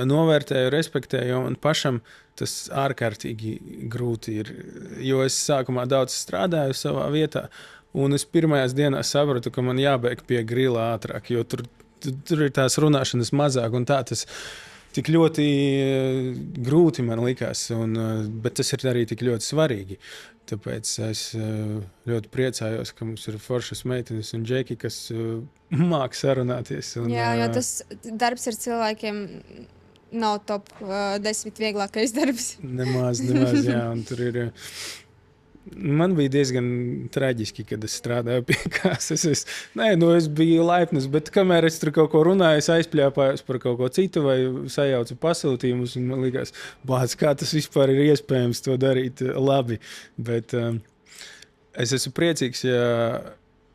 S2: novērtēju, respektēju, un pašam tas ārkārtīgi grūti ir. Jo es sākumā daudz strādāju savā vietā, un es pirmajās dienās sapratu, ka man jābeig pie grila ātrāk, jo tur ir tās runāšanas mazāk, un tā tas tik ļoti grūti man likās, bet tas ir arī tik ļoti svarīgi. Tāpēc es ļoti priecājos, ka mums ir foršas meitenes un džeki, kas māk sarunāties.
S1: Jā, jo tas darbs ar cilvēkiem nav top 10 vieglākais darbs.
S2: Nemaz, jā. Un tur ir... Man bija diezgan traģiski, kad es strādāju pie kāsas. Es biju laipns, bet kamēr es tur kaut ko runāju, es aizpļāpājos par kaut ko citu vai sajaucu pasūtījumus. Man likās, kā tas vispār ir iespējams to darīt labi. Bet es esmu priecīgs, ja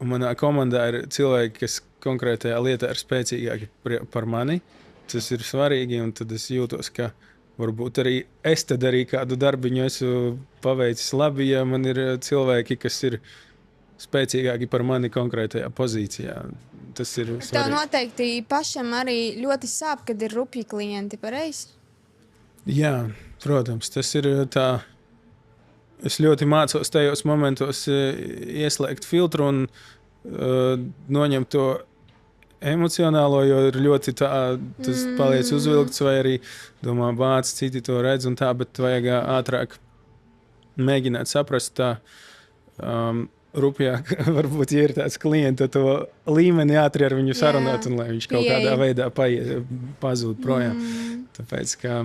S2: manā komandā ir cilvēki, kas konkrētajā lietā ir spēcīgāki par mani. Tas ir svarīgi, un tad es jūtos, ka varbūt arī es tad arī kādu darbiņu esmu paveicis labi, ja man ir cilvēki, kas ir spēcīgāki par mani konkrētajā pozīcijā. Tas ir svarīgi.
S1: Tev noteikti pašam arī ļoti sāp, kad ir rupji klienti, pareizi?
S2: Jā, protams, tas ir tā. Es ļoti mācos tajos momentos ieslēgt filtru un noņemt to emocionālo, jo ir ļoti tā, tas paliec uzvilkts, vai arī domā, bāc, citi to redz un tā, bet vajag ātrāk mēģināt saprast tā rupjāk, varbūt, ja ir tāds klienta, to līmeni ātri ar viņu sarunāt, un lai viņš kaut kādā veidā pazūd projām. Tāpēc, ka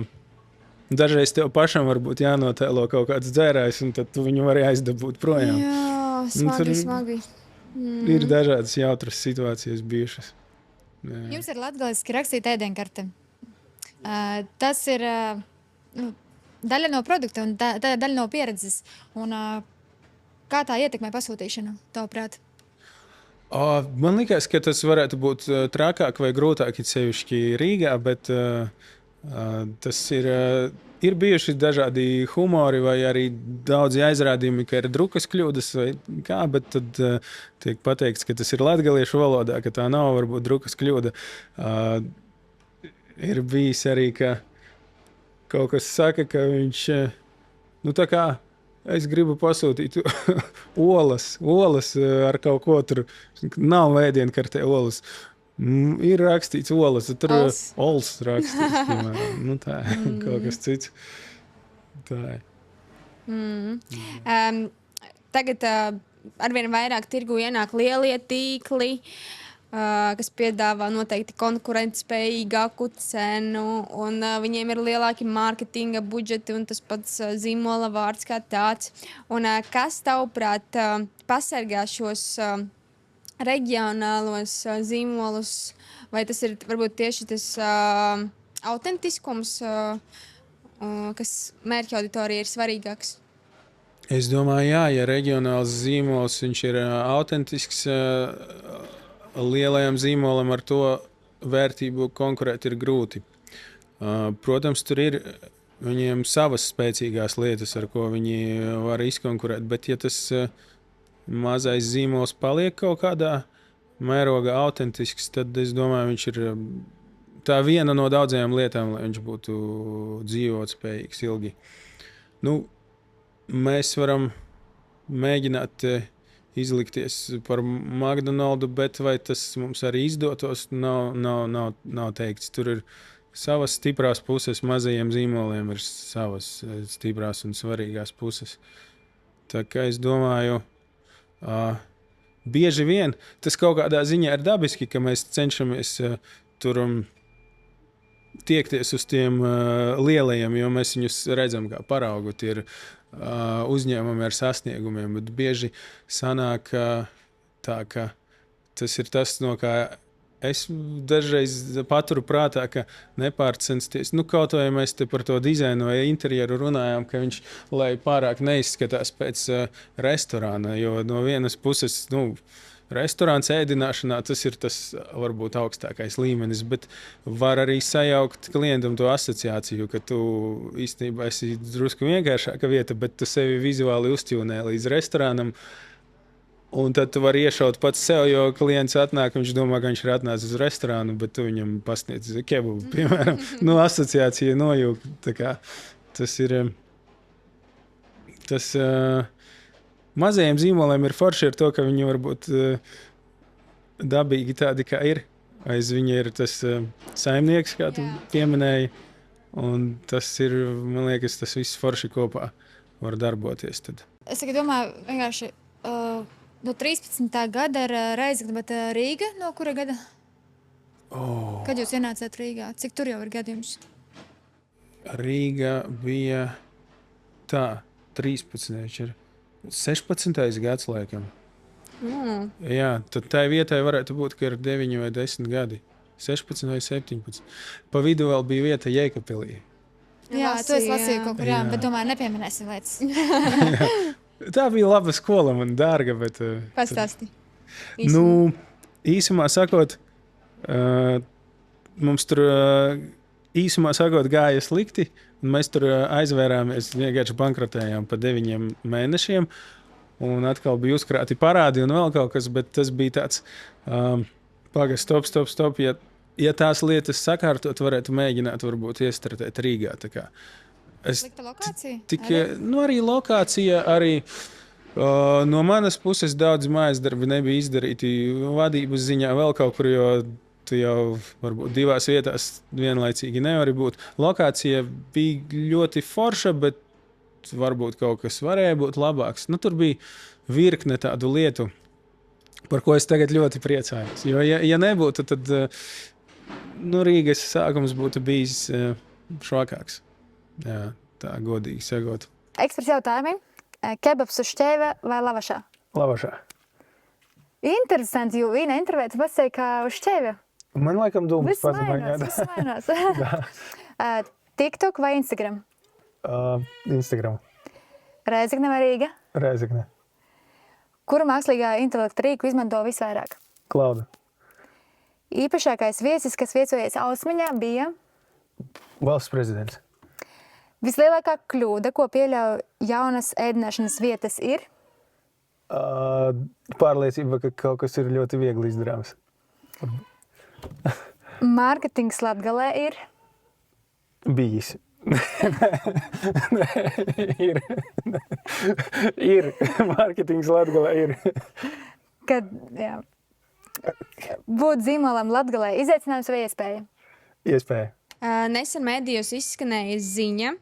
S2: dažreiz tev pašam varbūt jānotēlo kaut kāds dzērājs, un tad tu viņu vari aizdabūt projām.
S1: Jā, smagi.
S2: Ir dažādas jautras situācijas bijušas. Jā.
S3: Jums ir latgaliski rakstīta ēdienkarte. Tas ir daļa no produkta un tā ir daļa no pieredzes. Un, kā tā ietekmē pasūtīšanu, tavuprāt?
S2: Man liekas, ka tas varētu būt trakāk vai grūtāk, it sevišķi Rīgā, bet tas ir bijuši dažādi humori vai arī daudzi aizrādījumi, ka ir drukas kļūdas vai kā, bet tad tiek pateikts, ka tas ir latgaliešu valodā, ka tā nav varbūt drukas kļūda. Ir bijis arī, ka kaut kas saka, ka viņš, tā kā es gribu pasūtīt olas ar kaut ko tur, nav ēdienkartē olas. Ir rakstīts olas, tur ir ols rakstīts, piemēram. Tā ir kaut kas cits. Tā ir.
S1: Tagad arvien vairāk tirgu ienāk lielie tīkli, kas piedāvā noteikti konkurentspējīgāku cenu, un viņiem ir lielāki mārketinga budžeti un tas pats zīmola vārds kā tāds. Un kas tavuprāt pasargā šos reģionālos zīmolus, vai tas ir varbūt tieši tas autentiskums, kas mērķa auditorija ir svarīgāks?
S2: Es domāju, ja reģionāls zīmols, viņš ir autentisks, lielajam zīmolam ar to vērtību konkurēt ir grūti. Protams, tur ir viņiem savas spēcīgās lietas, ar ko viņi var izkonkurēt, bet ja tas mazais zīmols paliek kaut kādā mērogā autentisks, tad es domāju, viņš ir tā viena no daudzajām lietām, lai viņš būtu dzīvotspējīgs ilgi. Mēs varam mēģināt izlikties par McDonaldu, bet vai tas mums arī izdotos, nav teikts. Tur ir savas stiprās puses, mazajiem zīmoliem ir savas stiprās un svarīgās puses. Tā kā es domāju, Bieži vien tas kaut kādā ziņā ir dabiski, ka mēs cenšamies tur tiekties uz tiem lielajiem, jo mēs viņus redzam kā paraugu. Tie ir uzņēmumi ar sasniegumiem, bet bieži sanāk tā, ka tas ir tas, no kā es dažreiz paturu prātā, ka nepārcensties. Kaut vai mēs te par to dizainu vai interjeru runājām, ka viņš, lai pārāk neizskatās pēc restorāna, jo no vienas puses, restorāns ēdināšanā tas ir tas varbūt augstākais līmenis, bet var arī sajaukt klientam to asociāciju, ka tu īstenībā esi drusku vienkāršāka vieta, bet tu sevi vizuāli uzķūnē līdz restorānam. Un tad tu vari iešaut pats sev, jo klients atnāk, viņš domā, ka viņš ir atnācis uz restorānu, bet tu viņam pasniedz kebabu, piemēram. Asociācija nojūg. Tas ir... Tas mazajiem zīmoliem ir forši ar to, ka viņi var būt dabīgi tādi, kā ir. Aiz viņa ir tas saimnieks, kā tu pieminēji. Un tas ir, man liekas, tas viss forši kopā var darboties tad.
S3: Es domāju, vienkārši... No 13. gada ir Reizekne, bet Rīga no kura gada? Kad jūs ienācāt Rīgā? Cik tur jau ir gadījums?
S2: Rīga bija 13. 16. gads laikam. Jā, tad tai vietai varētu būt, ka ir 9 vai 10 gadi. 16 vai 17. Pa vidu vēl bija vieta Jēkabpilī.
S3: Jā, to es lasīju kaut kur, bet domāju, nepieminēsim lietas.
S2: Tā bija laba skola, man dārga, bet...
S1: Pastāsti.
S2: Īsumā sakot, mums tur īsumā sakot gāja slikti, un mēs tur aizvērāmies, vienkārši bankrotējām pa 9 mēnešiem, un atkal bija uzkrāti parādi un vēl kaut kas, bet tas bija tāds, stop, ja tās lietas sakārtot, varētu mēģināt varbūt iestrādāt Rīgā, tā kā.
S3: Slikta lokācija?
S2: Arī lokācija, arī no manas puses daudz mājas darbi nebija izdarīti vadības ziņā vēl kaut kur, jo tu jau varbūt 2 vietās vienlaicīgi nevari būt. Lokācija bija ļoti forša, bet varbūt kaut kas varēja būt labāks. Tur bija virkne tādu lietu, par ko es tagad ļoti priecājos. Jo, ja nebūtu, tad Rīgas sākums būtu bijis švakāks. Jā, tā godīgi sakot.
S3: Ekspres jautājumi. Kebabs uz šķēve vai lavašā?
S2: Lavašā.
S3: Interesanti, jo viena intervēta pasaka, ka uz šķēve.
S2: Man laikam dūmas paziņā.
S3: Viss mainās. TikTok vai Instagram?
S2: Instagram.
S3: Reizekne vai Rīga?
S2: Reizekne.
S3: Kuru mākslīgā intelekta rīku izmanto visvairāk?
S2: Klauda.
S3: Īpašākais viesis, kas viesojies Ausmiņā, bija?
S2: Valsts prezidents.
S3: Vislielākā kļūda, ko pieļauj jaunas ēdināšanas vietas, ir?
S2: Pārliecība, ka kaut kas ir ļoti viegli izdarāms.
S3: Mārketings Latgalē ir?
S2: Bijis. Ir. Mārketings Latgalē ir.
S3: Būt zīmolam Latgalē izaicinājums vai iespēja?
S2: Iespēja.
S1: Nesen medijos izskanēja ziņa,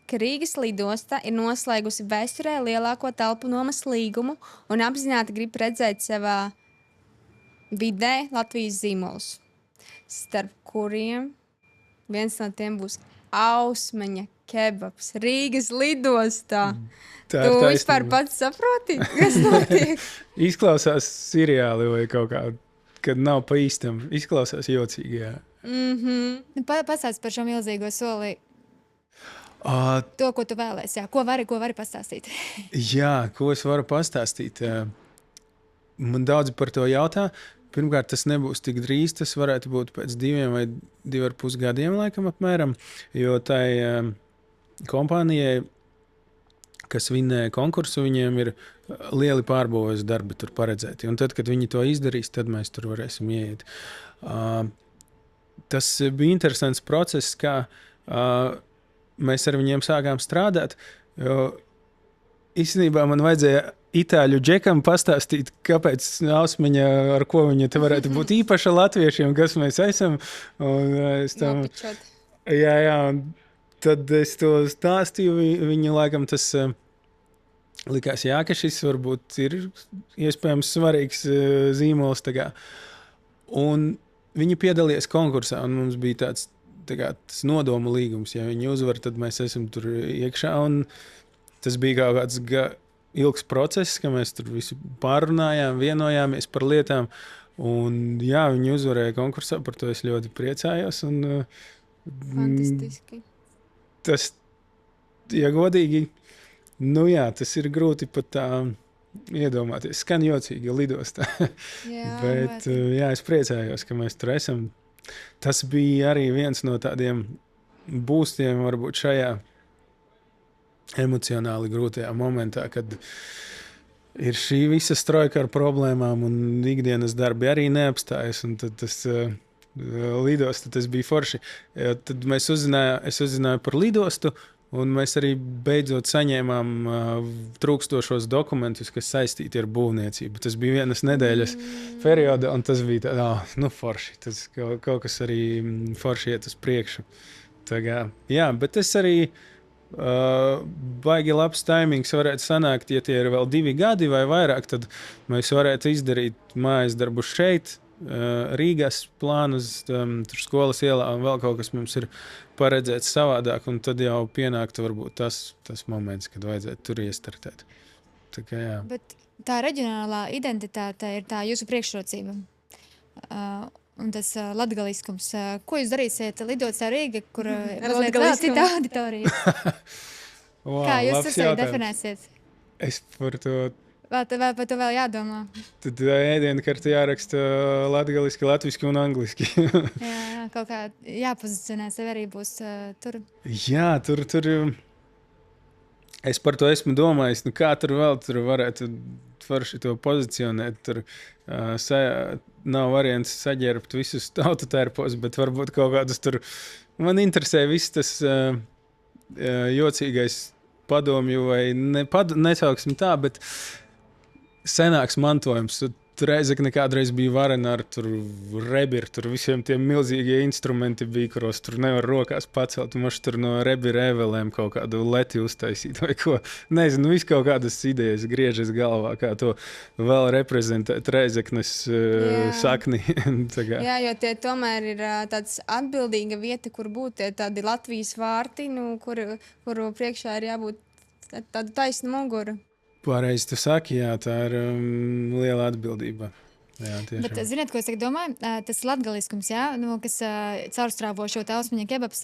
S1: ka Rīgas lidosta ir noslēgusi vēsturē lielāko telpu nomas līgumu un apzināti grib redzēt savā vidē Latvijas zīmolus, starp kuriem viens no tiem būs Ausmeņa kebabs Rīgas lidostā. Tu vispār pats saproti, kas notiek?
S2: Izklausās seriāli vai kaut kā, kad nav pa īstam. Izklausās jocīgi, jā.
S3: Pastāst par šo milzīgo soli. To, ko tu vēlēs, jā. Ko vari pastāstīt?
S2: Jā, ko es varu pastāstīt? Man daudzi par to jautā. Pirmkārt, tas nebūs tik drīz, tas varētu būt pēc 2 vai 2,5 gadiem laikam apmēram, jo tai kompānijai, kas vinnēja konkursu, viņiem ir lieli pārbūves darbi tur paredzēti. Un tad, kad viņi to izdarīs, tad mēs tur varēsim ieiet. Tas bija interesants process, kā mēs ar viņiem sākām strādāt, jo īstenībā man vajadzēja itāļu džekam pastāstīt, kāpēc Ausmeņa, ar ko viņa te varētu būt īpaša latviešiem, kas mēs esam. Un es tam, jā, un tad es to stāstīju, viņu laikam tas likās, jā, ka šis varbūt ir iespējams svarīgs zīmols. Un viņi piedalījās konkursā, un mums bija tāds tas nodomu līgums. Ja viņi uzvar, tad mēs esam tur iekšā. Un tas bija kaut kāds ilgs process, ka mēs tur visu pārrunājām, vienojāmies par lietām. Un jā, viņi uzvarēja konkursā, par to es ļoti priecājos. Un,
S1: Fantastiski.
S2: Tas, ja godīgi, nu jā, tas ir grūti pat tā iedomāties. Skan jocīgi lidostā. Bet jā, es priecājos, ka mēs tur esam. Tas bija arī viens no tādiem būstiem varbūt šajā emocionāli grūtajā momentā, kad ir šī visa strojka ar problēmām un ikdienas darbi arī neapstājas. Un tad tas lidostu, tas bija forši. Tad es uzzināju par lidostu, un mēs arī beidzot saņēmām trūkstošos dokumentus, kas saistīti ar būvniecību. Tas bija vienas nedēļas perioda, un tas bija forši. Tas kaut kas arī forši iet uz priekšu. Jā, bet tas arī baigi labs taimings varētu sanākt, ja tie ir vēl 2 gadi vai vairāk, tad mēs varētu izdarīt mājas darbu šeit, Rīgas plānus, tur skolas ielā un vēl kaut kas mums ir paredzēts savādāk, un tad jau pienāktu varbūt tas moments, kad vajadzētu tur iestartēt. Jā.
S3: Bet tā reģionālā identitāte ir tā jūsu priekšrocība. Un tas latgaliskums. Ko jūs darīsiet lidot caur Rīga, kur mazliet vēl cita auditorija?
S2: Wow,
S3: Kā jūs sevi definēsiet?
S2: Es par to...
S3: Vai par to vēl jādomā?
S2: Tad ēdienu karti jāraksta latgaliski, latviski un angliski.
S3: jā, kaut kā jāpozicionē sevi arī būs tur.
S2: Jā, tur... Es par to esmu domājis, kā tur varētu forši to pozicionēt. Tur nav variants saģērbt visus tautu tērpos, bet varbūt kaut kādus tur... Man interesē viss tas jocīgais padomju vai nesauksim tā, bet senāks mantojums. Tur Reizekne kādreiz bija varena ar rebiru, tur visiem tiem milzīgie instrumenti bija, kuros tur nevar rokās pacelt. Mums tur no rebira evelēm kaut kādu leti uztaisīt vai ko. Nezinu, viss kaut kādas idejas griežas galvā, kā to vēl reprezentēt Reizeknes sakni.
S1: Jā, jo tie tomēr ir tāds atbildīga vieta, kur būt tie tādi Latvijas vārti, kuru priekšā ir jābūt tādu taisnu muguru.
S2: Pareizi tu saki, jā, tā ir liela atbildība. Jā,
S3: bet ziniet, ko es tagad domāju? Tas latgaliskums, jā, kas caurstrāvo šo Ausmiņa kebabs.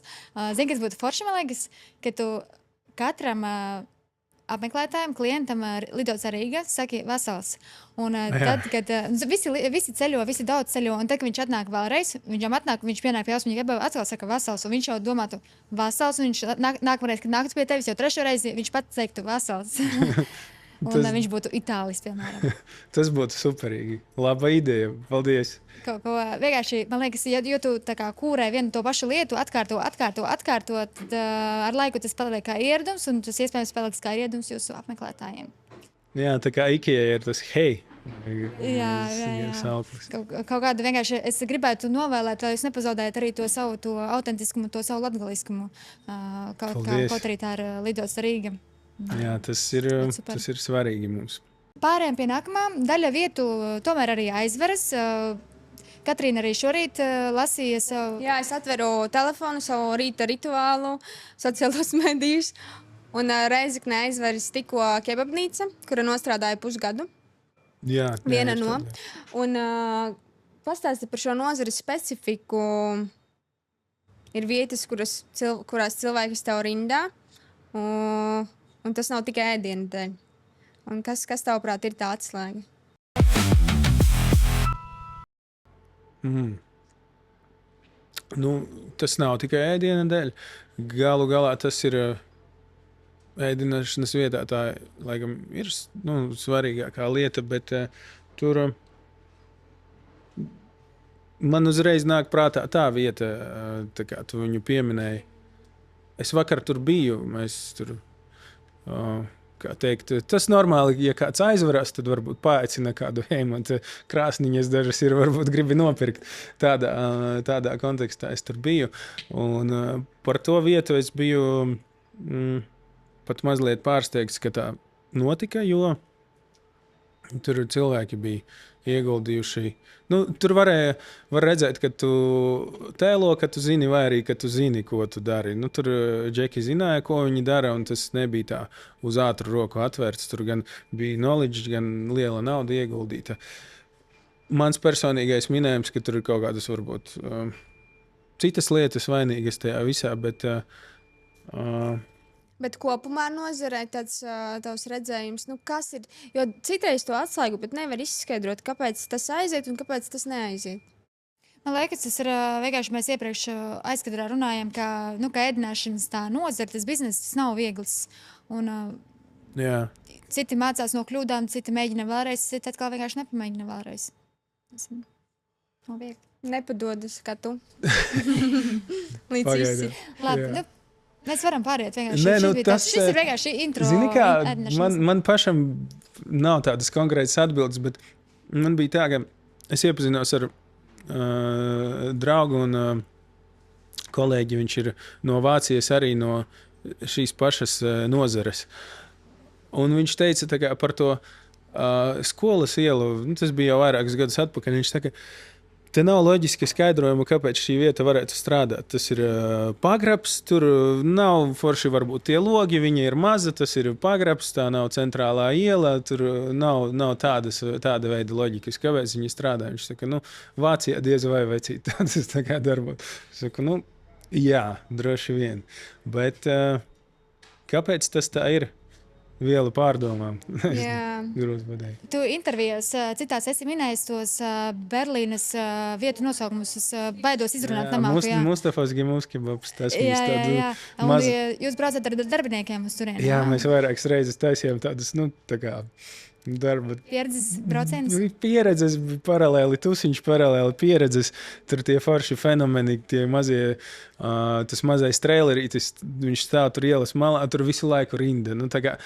S3: Zini, kas būtu forši, man liekas, ka tu katram apmeklētājiem, klientam lidots ar Rīga, saki vesels. Un tad, kad visi ceļo, visi daudz ceļo, un tad, kad viņš atnāk vēlreiz, viņš pienāk pie Ausmiņa kebaba, atkal saka vesels, un viņš jau domātu vesels, un viņš nākamreiz, kad nāktu pie tevis, jau 3. reizi, viņš pats teiktu vesels. Un viņš būtu itālis, piemēram.
S2: Tas būtu superīgi. Laba ideja. Paldies.
S3: Vienkārši, man liekas, ja tu tā kā kūrē vienu to pašu lietu, atkārto, tad ar laiku tas paliek kā ieradums, un tas iespējams paliks kā ieradums jūsu apmeklētājiem.
S2: Jā, tā kā Ikea ir tas hei.
S3: Jā. Kaut kādu vienkārši es gribētu novēlēt, lai jūs nepazaudējat arī to savu to autentiskumu, to savu latgaliskumu. Kaut arī tā ir lidots ar Rīga.
S2: Jā, tas ir svarīgi mums.
S3: Pārējām pie nākamā. Daļa vietu tomēr arī aizveras. Katrīna arī šorīt lasīja savu...
S1: Jā, es atveru telefonu, savu rīta rituālu, sociālos medijus. Un Reizeknē aizveras tikko kebabnīca, kura nostrādāja pusgadu.
S2: Jā.
S1: Viena no. Un pastāsti par šo nozari specifiku. Ir vietas, kurās cilvēki stāv rindā. Un tas nav tikai ēdienu dēļ. Un kas tavuprāt ir tā atslēga?
S2: Nu, tas nav tikai ēdienu dēļ. Galu galā tas ir ēdināšanas vietā. Tā, laikam, ir svarīgākā lieta, bet tur man uzreiz nāk prātā tā vieta, tā kā tu viņu pieminēji. Es vakar tur biju, mēs tur... Kā teikt, tas normāli, ja kāds aizvarās, tad varbūt paaicina kādu, man te krāsniņas dažas ir, varbūt gribi nopirkt. Tādā kontekstā es tur biju. Un par to vietu es biju pat mazliet pārsteigts, ka tā notika, jo tur cilvēki bija ieguldījuši. Tur var redzēt, ka tu tēlo, ka tu zini, vai arī, ka tu zini, ko tu dari. Tur džeki zināja, ko viņi dara, un tas nebija tā uz ātru roku atvērts. Tur gan bija knowledge, gan liela nauda ieguldīta. Mans personīgais minējums, ka tur ir kaut kādas varbūt citas lietas vainīgas tajā visā, bet
S1: Bet kopumā nozarē tāds tavs redzējums, kas ir, jo citreiz to atslēgu, bet nevar izskaidrot, kāpēc tas aiziet un kāpēc tas neaiziet.
S3: Man liekas, tas ir vienkārši mēs iepriekš aizkadrā runājam, ka ēdināšanas tā nozara, tas bizness, tas nav viegls. Un citi mācās no kļūdām, citi mēģina vēlreiz, citi atkal vienkārši nepamēģina vēlreiz. Tas nav viegli.
S1: Nepadodas, kā tu. Līdz
S2: Pagaidi.
S1: visi.
S3: Labi, mēs varam pāriet vienkārši. Šis ir vienkārši intro.
S2: Zini kā, man pašam nav tādas konkrētas atbildes, bet man bija tā, ka es iepazinos ar draugu un kolēģi, viņš ir no Vācijas, arī no šīs pašas nozares. Un viņš teica tā kā par to skolas ielu, tas bija jau vairākus gadus atpakaļ, viņš tā, ka te nav loģiski skaidrojumu, kāpēc šī vieta varētu strādāt. Tas ir pagrabs, tur nav forši varbūt tie logi, viņa ir maza, tas ir pagrabs, tā nav centrālā iela, tur nav tāda veida loģikas, kāpēc viņi strādā. Viņš saka, Vācijā diez vai vecīt tādas tā kā darbot. Es saku, jā, droši vien. Bet kāpēc tas tā ir? Vielu pārdomām.
S3: Tu intervijos citās esi minējis tos Berlīnas vietu nosaukumus. Es baidos izrunāt nemāku.
S2: Mustafas Gimuskibabs.
S3: Jā. Un jūs braucat ar darbiniekiem uz turieni?
S2: Jā, mēs vairākas reizes taisījām tādas, tā kā darba.
S3: Pieredzes brauciens?
S2: Pieredzes paralēli, tusiņš paralēli pieredzes. Tur tie forši fenomeni, tie mazie, tas mazais trailerītis, viņš stāv tur ielas malā, tur visu laiku rinda. Tā kā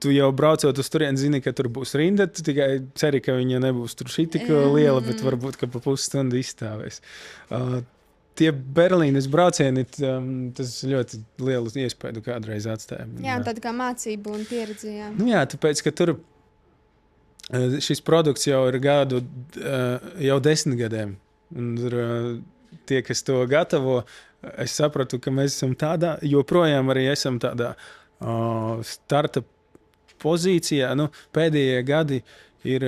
S2: tu jau braucot uz turieni zini, ka tur būs rinda, tu tikai ceri, ka viņa nebūs tur šī tik liela, bet varbūt, ka pa pusstundu izstāvēs. Tie Berlīnes braucieni, tas ļoti lielu iespēju kādreiz atstāja.
S1: Jā, un tāda kā mācība un pieredze, jā.
S2: Jā, tāpēc, ka tur šis produkts jau ir gadu, jau 10 gadiem. Un tur tie, kas to gatavo, es sapratu, ka mēs esam tādā, joprojām arī esam tādā starta pozīcijā. Pēdējie gadi ir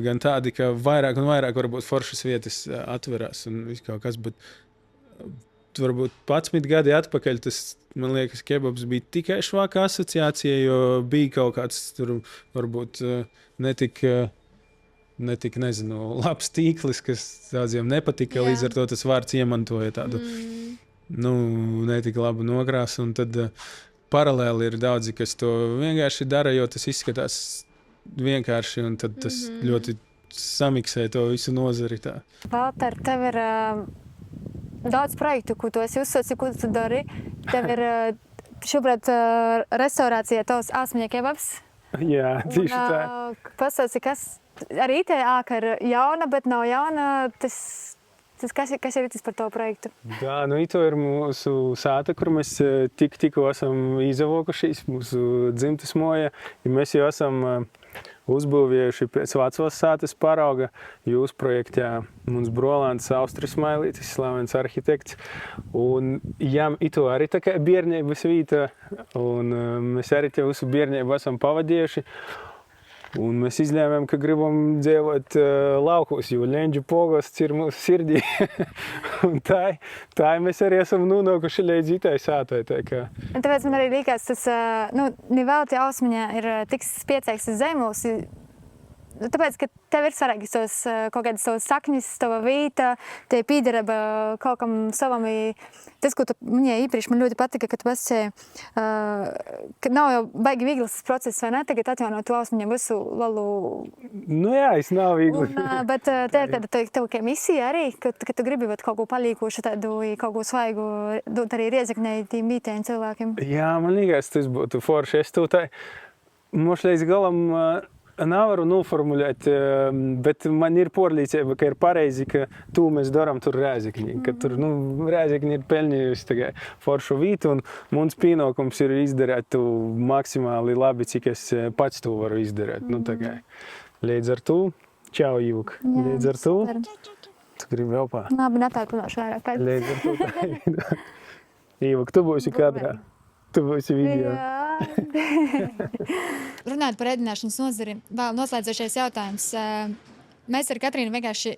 S2: gan tādi, ka vairāk un vairāk varbūt foršas vietas atverās un viss kaut kas, bet varbūt 11 gadi atpakaļ tas, man liekas, kebabs bija tikai švāka asociācija, jo bija kaut kāds tur varbūt netik, nezinu, labs tīklis, kas daudziem nepatika, līdz ar to tas vārds iemantoja tādu, netik labu nokrāsu, un tad paralēli ir daudzi, kas to vienkārši dara, jo tas izskatās vienkārši, un tad tas ļoti samiksē to visu nozari tā.
S3: Valter, tev ir daudz projektu, ko tu esi uzsācis, ko tu dari. Tev ir šobrīd restaurācija tavs āsmiņa kebabs.
S2: Jā, tieši tā.
S3: Pasauci, kas arī te āka ir jauna, bet nav jauna, kas ir par to projektu?
S2: Jā, ito ir mūsu sāta, kur mēs tikko esam izavokušies, mūsu dzimtas moja, ja mēs jau esam uzbūvējuši pēc vecos sātas parauga. Jūs projektā mums Brolāns Austris Mailītis, slavens arhitekts. Un jām ito arī tā kā bērnības vīta, un mēs arī te visu bērnību esam pavadījuši. Un mēs izlēmām, ka gribam dzīvot laukos, jo Ļeņģu pogosts ir mūsu sirdī. Un tā mēs arī esam nonākuši līdz itai sātai.
S3: Un tāpēc man arī likās, tas nevelti Ausmiņā ir tik spiecīgs uz zemes. Tāpēc, ka tev ir svarīgi kaut kādas savas saknes, tava vīta, te pīderaba kaut kam savam. Tas, ko tu minēji īpriekš, man ļoti patika, ka tu esi, ka nav jau baigi viegls process, vai ne? Tagad atjaunot to Ausmiņu visu lalu.
S2: Jā, es nav viegli.
S3: Bet te ir tāda tev kā misija arī, ka tu gribi kaut ko palīkošu tādu, kaut ko svaigu dot arī Riezeknei tiem vietējiem cilvēkiem.
S2: Jā, man liekas, tas būtu forši. Es to tā, mums līdz galam nevaru noformulēt, bet man ir porlīcība, ka ir pareizi, ka mēs darām tur Rēzekņi. Ka tur, Rēzekņi ir pelnījusi tikai foršu vītu, un mums pienākums ir izdarīt to maksimāli labi, cik es pats to varu izdarīt. Līdz ar to, čau, Ivuk. Līdz ar to, tu gribi vēl pā.
S3: Labi, nepārplāšu vairāk.
S2: Līdz ar to, Ivuk, tu būsi kadrā. Tu būsi video.
S3: Runājot par ēdināšanas nozari, vēl noslēdzošais jautājums. Mēs ar Katrīnu vienkārši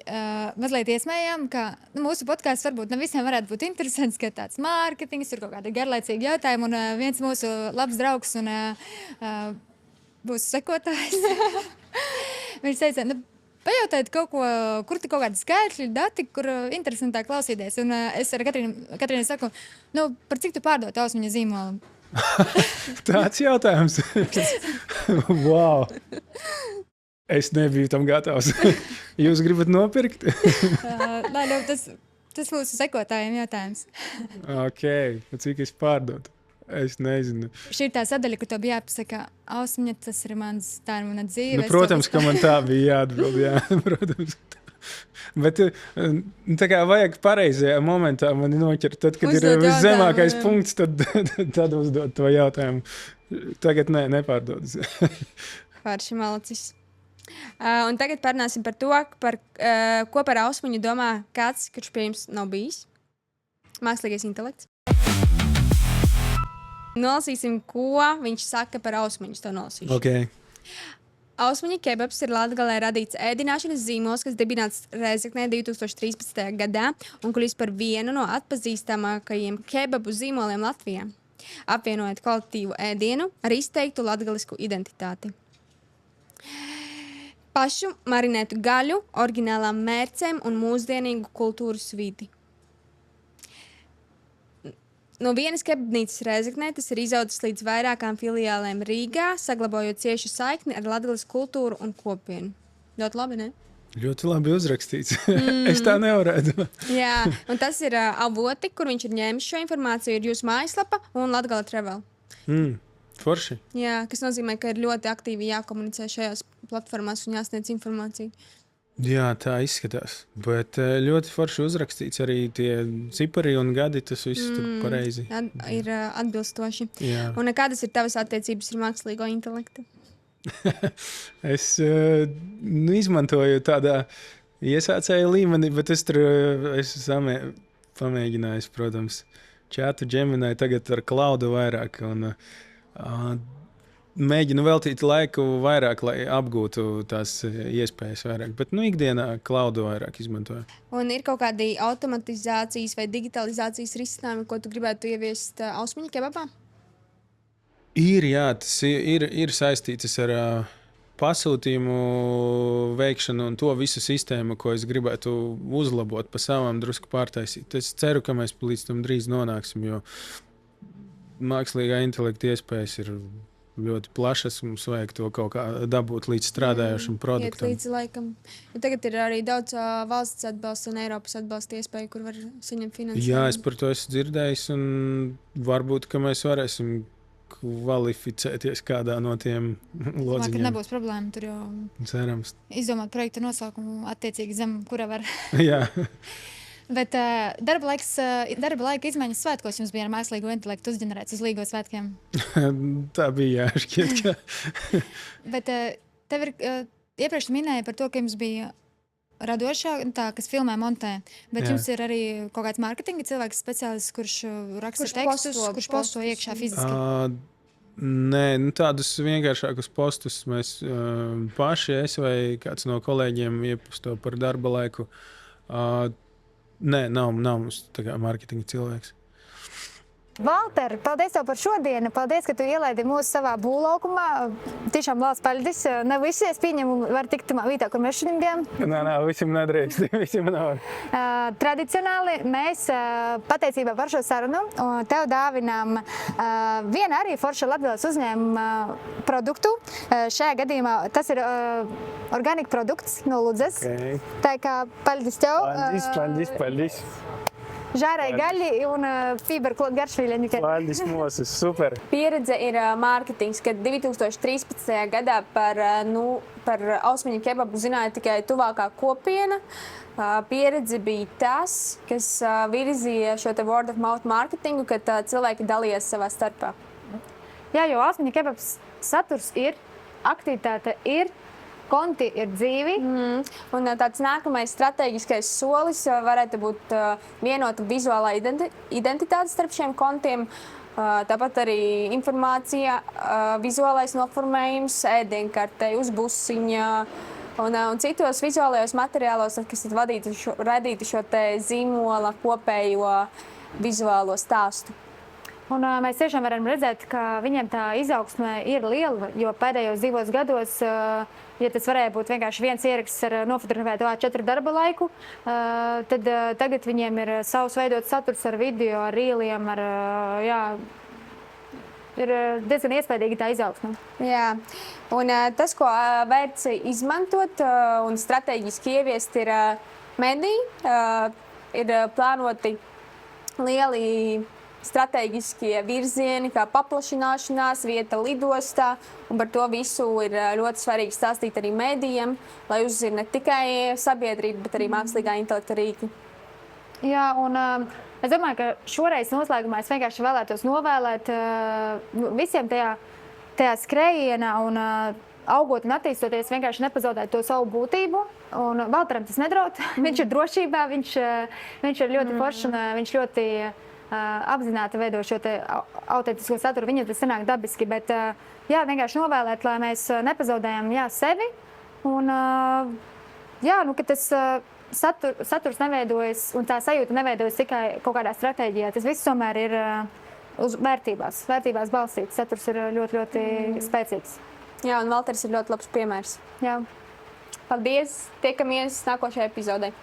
S3: mazliet iesmējām, ka mūsu podcasts varbūt ne visiem varētu būt interesants, ka tāds mārketings, ir kaut kādi garlaicīgi jautājumi, un viens mūsu labs draugs un būs sekotājs. Viņš teica, pajautājiet kaut ko, kur te kaut kādi skaitļi, dati, kur interesantāk klausīties. Un es ar Katrīnu saku, par cik tu pārdot ausmiņa zīmolu?
S2: Tāds jautājums. Wow. Es nebiju tam gatavs. Jūs gribat nopirkt?
S3: Tas mūsu sekotājiem jautājums.
S2: Ok, cik es pārdotu? Es nezinu.
S3: Šī ir tā sadaļa, kur tev bija jāpasaka, ausmiņa, tā ir mana dzīve.
S2: Protams, ka man tā bija jāatbild, jā, protams. Bet tā kā vajag pareizajā momentā mani noķert, tad, kad ir viszemākais punkts, tad uzdot to jautājumu. Tagad nepārdodas.
S1: Forši malacis. Un tagad parunāsim par to, ko par ausmiņu domā kāds, kurš pie jums nav bijis. Mākslīgais intelekts. Nolasīsim, ko viņš saka par ausmiņu. To nolasīšu.
S2: Okay.
S1: Ausmiņa kebabs ir Latgalē radīts ēdināšanas zīmols, kas dibināts Rēzeknē 2013. gadā un kļūst par vienu no atpazīstamākajiem kebabu zīmoliem Latvijā, apvienojot kvalitatīvu ēdienu ar izteiktu latgalisku identitāti. Pašu marinētu gaļu, oriģinālām mērcēm un mūsdienīgu kultūras vidi. No vienas kebabnīcas Rēzeknē tas ir izaudzis līdz vairākām filiālēm Rīgā, saglabājot ciešu saikni ar latgales kultūru un kopienu. Ļoti labi, ne?
S2: Ļoti labi uzrakstīts. Es tā nevarētu.
S1: Jā, un tas ir avoti, kur viņš ir ņēmis šo informāciju, ir jūsu mājaslapa un Latgala Travel.
S2: Forši.
S1: Jā, kas nozīmē, ka ir ļoti aktīvi jākomunicē šajās platformās un jāsniedz informāciju. Jā,
S2: tā izskatās. Bet ļoti forši uzrakstīts arī tie cipari un gadi, tas viss tur pareizi.
S1: Ir atbilstoši.
S2: Jā.
S1: Un kādas ir tavas attiecības ar mākslīgo intelektu?
S2: Es izmantoju tādā iesācēju līmenī, bet es tur esmu pamēģinājis, protams, čātu Gemini tagad ar Klaudu vairāk. Un, mēģinu veltīt laiku vairāk, lai apgūtu tās iespējas vairāk. Bet ikdienā Klaudu vairāk izmantoju.
S1: Un ir kaut kādi automatizācijas vai digitalizācijas risinājumi, ko tu gribētu ieviest ausmiņa kebabā?
S2: Jā, tas ir saistīts ar pasūtījumu veikšanu un to visu sistēmu, ko es gribētu uzlabot, pa savām drusku pārtaisīt. Es ceru, ka mēs līdz tam drīz nonāksim, jo mākslīgā intelekta iespējas ir ļoti plašas, mums vajag to kaut kā dabūt līdz strādājošam produktam.
S1: Līdz laikam. Ja tagad ir arī daudz valsts atbalsta un Eiropas atbalsta iespēju, kur var saņemt finansējumu.
S2: Jā, es par to esmu dzirdējis, un varbūt, ka mēs varēsim kvalificēties kādā no tiem lodziņiem.
S3: Ka nebūs problēma tur jau
S2: cerams.
S3: Izdomāt projekta nosaukumu attiecīgi zem, kura var.
S2: Jā.
S3: Bet darba laika izmaiņas svētkos jums bija ar mākslīgo intelektu uzģenerēts uz Līgo svētkiem?
S2: Tā bija, jā, šķiet, ka.
S3: Bet tev ir, iepriekš minēja par to, ka jums bija radošā, kas filmē, montē, bet jā. Jums ir arī kaut kāds mārketinga cilvēks, speciālists, kurš raksta tekstus, kurš posto iekšā fiziski?
S2: Nē, tādus vienkāršākus postus mēs paši, es vai kāds no kolēģiem iepusto par darba laiku. Nē, nav mums tā kā mārketinga cilvēks.
S3: Valter, paldies tev par šodienu. Paldies, ka tu ielaidi mūsu savā būvlaukumā. Tiešām liels paldies. Ne visi, es pieņemu, var tikt tamā vietā, kur mēs šodien bijām.
S2: Nē, visiem nedrīkst, visiem nav.
S3: Tradicionāli mēs pateicībā par šo sarunu tev dāvinām vienu arī forša Latgales uzņēmuma produktu. Šajā gadījumā tas ir organika produkts no Ludzes.
S2: Okay.
S3: Tā kā paldies tev.
S2: Paldies.
S3: žārai gaļi un fīberu garšvīļaņu.
S2: Laļģis mosas, super.
S1: Pieredze ir mārketings, kad 2013. gadā par ausmiņu kebabu zināja tikai tuvākā kopiena. Pieredze bija tas, kas virzīja šo te word of mouth marketingu, kad cilvēki dalījās savā starpā.
S3: Jā, jo ausmiņu kebabs saturs ir, aktivitāte ir, konti ir dzīvi.
S1: Un tāds nākamais strateģiskais solis varētu būt vienota vizuālā identitāte starp šiem kontiem. Tāpat arī informācija, vizuālais noformējums, ēdienkartei, uz busiņa un citos vizuālajos materiālos, kas radītu šo te zīmola kopējo vizuālo stāstu.
S3: Un mēs tiešām varam redzēt, ka viņiem tā izaugsme ir liela, jo pēdējos 2 gados, ja tas varēja būt vienkārši viens ieraksts ar nofotografētu A4 darba laiku, tad tagad viņiem ir savs veidots saturs ar video, ar rīliem, ir diezgan iespaidīga tā izaugsme.
S1: Jā, un tas, ko vērts izmantot un strateģiski ieviest, ir mediji, ir plānoti lieli strateģiskie virzieni, kā paplašināšanās, vieta lidostā, un par to visu ir ļoti svarīgi stāstīt arī mēdījiem, lai uzzina ne tikai sabiedrība, bet arī mākslīgā intelekta rīki.
S3: Jā, un es domāju, ka šoreiz noslēgumā es vienkārši vēlētos novēlēt visiem tajā skrējienā un augot un attīstoties, vienkārši nepazaudēt to savu būtību. Un Valteram tas nedraud, viņš ir drošībā, viņš ir ļoti foršs un viņš ļoti apzināti veido šo te autentisko saturu. Viņam tas sanāk dabiski, bet jā, vienkārši novēlēt, lai mēs nepazaudējam sevi. Un ka tas saturs neveidojas un tā sajūta neveidojas tikai kaut kādā stratēģijā. Tas viss tomēr ir uz vērtībās balstīts. Saturs ir ļoti, ļoti spēcīgs.
S1: Jā, un Valters ir ļoti labs piemērs.
S3: Jā.
S1: Paldies! Tiekamies nākošajā epizodē.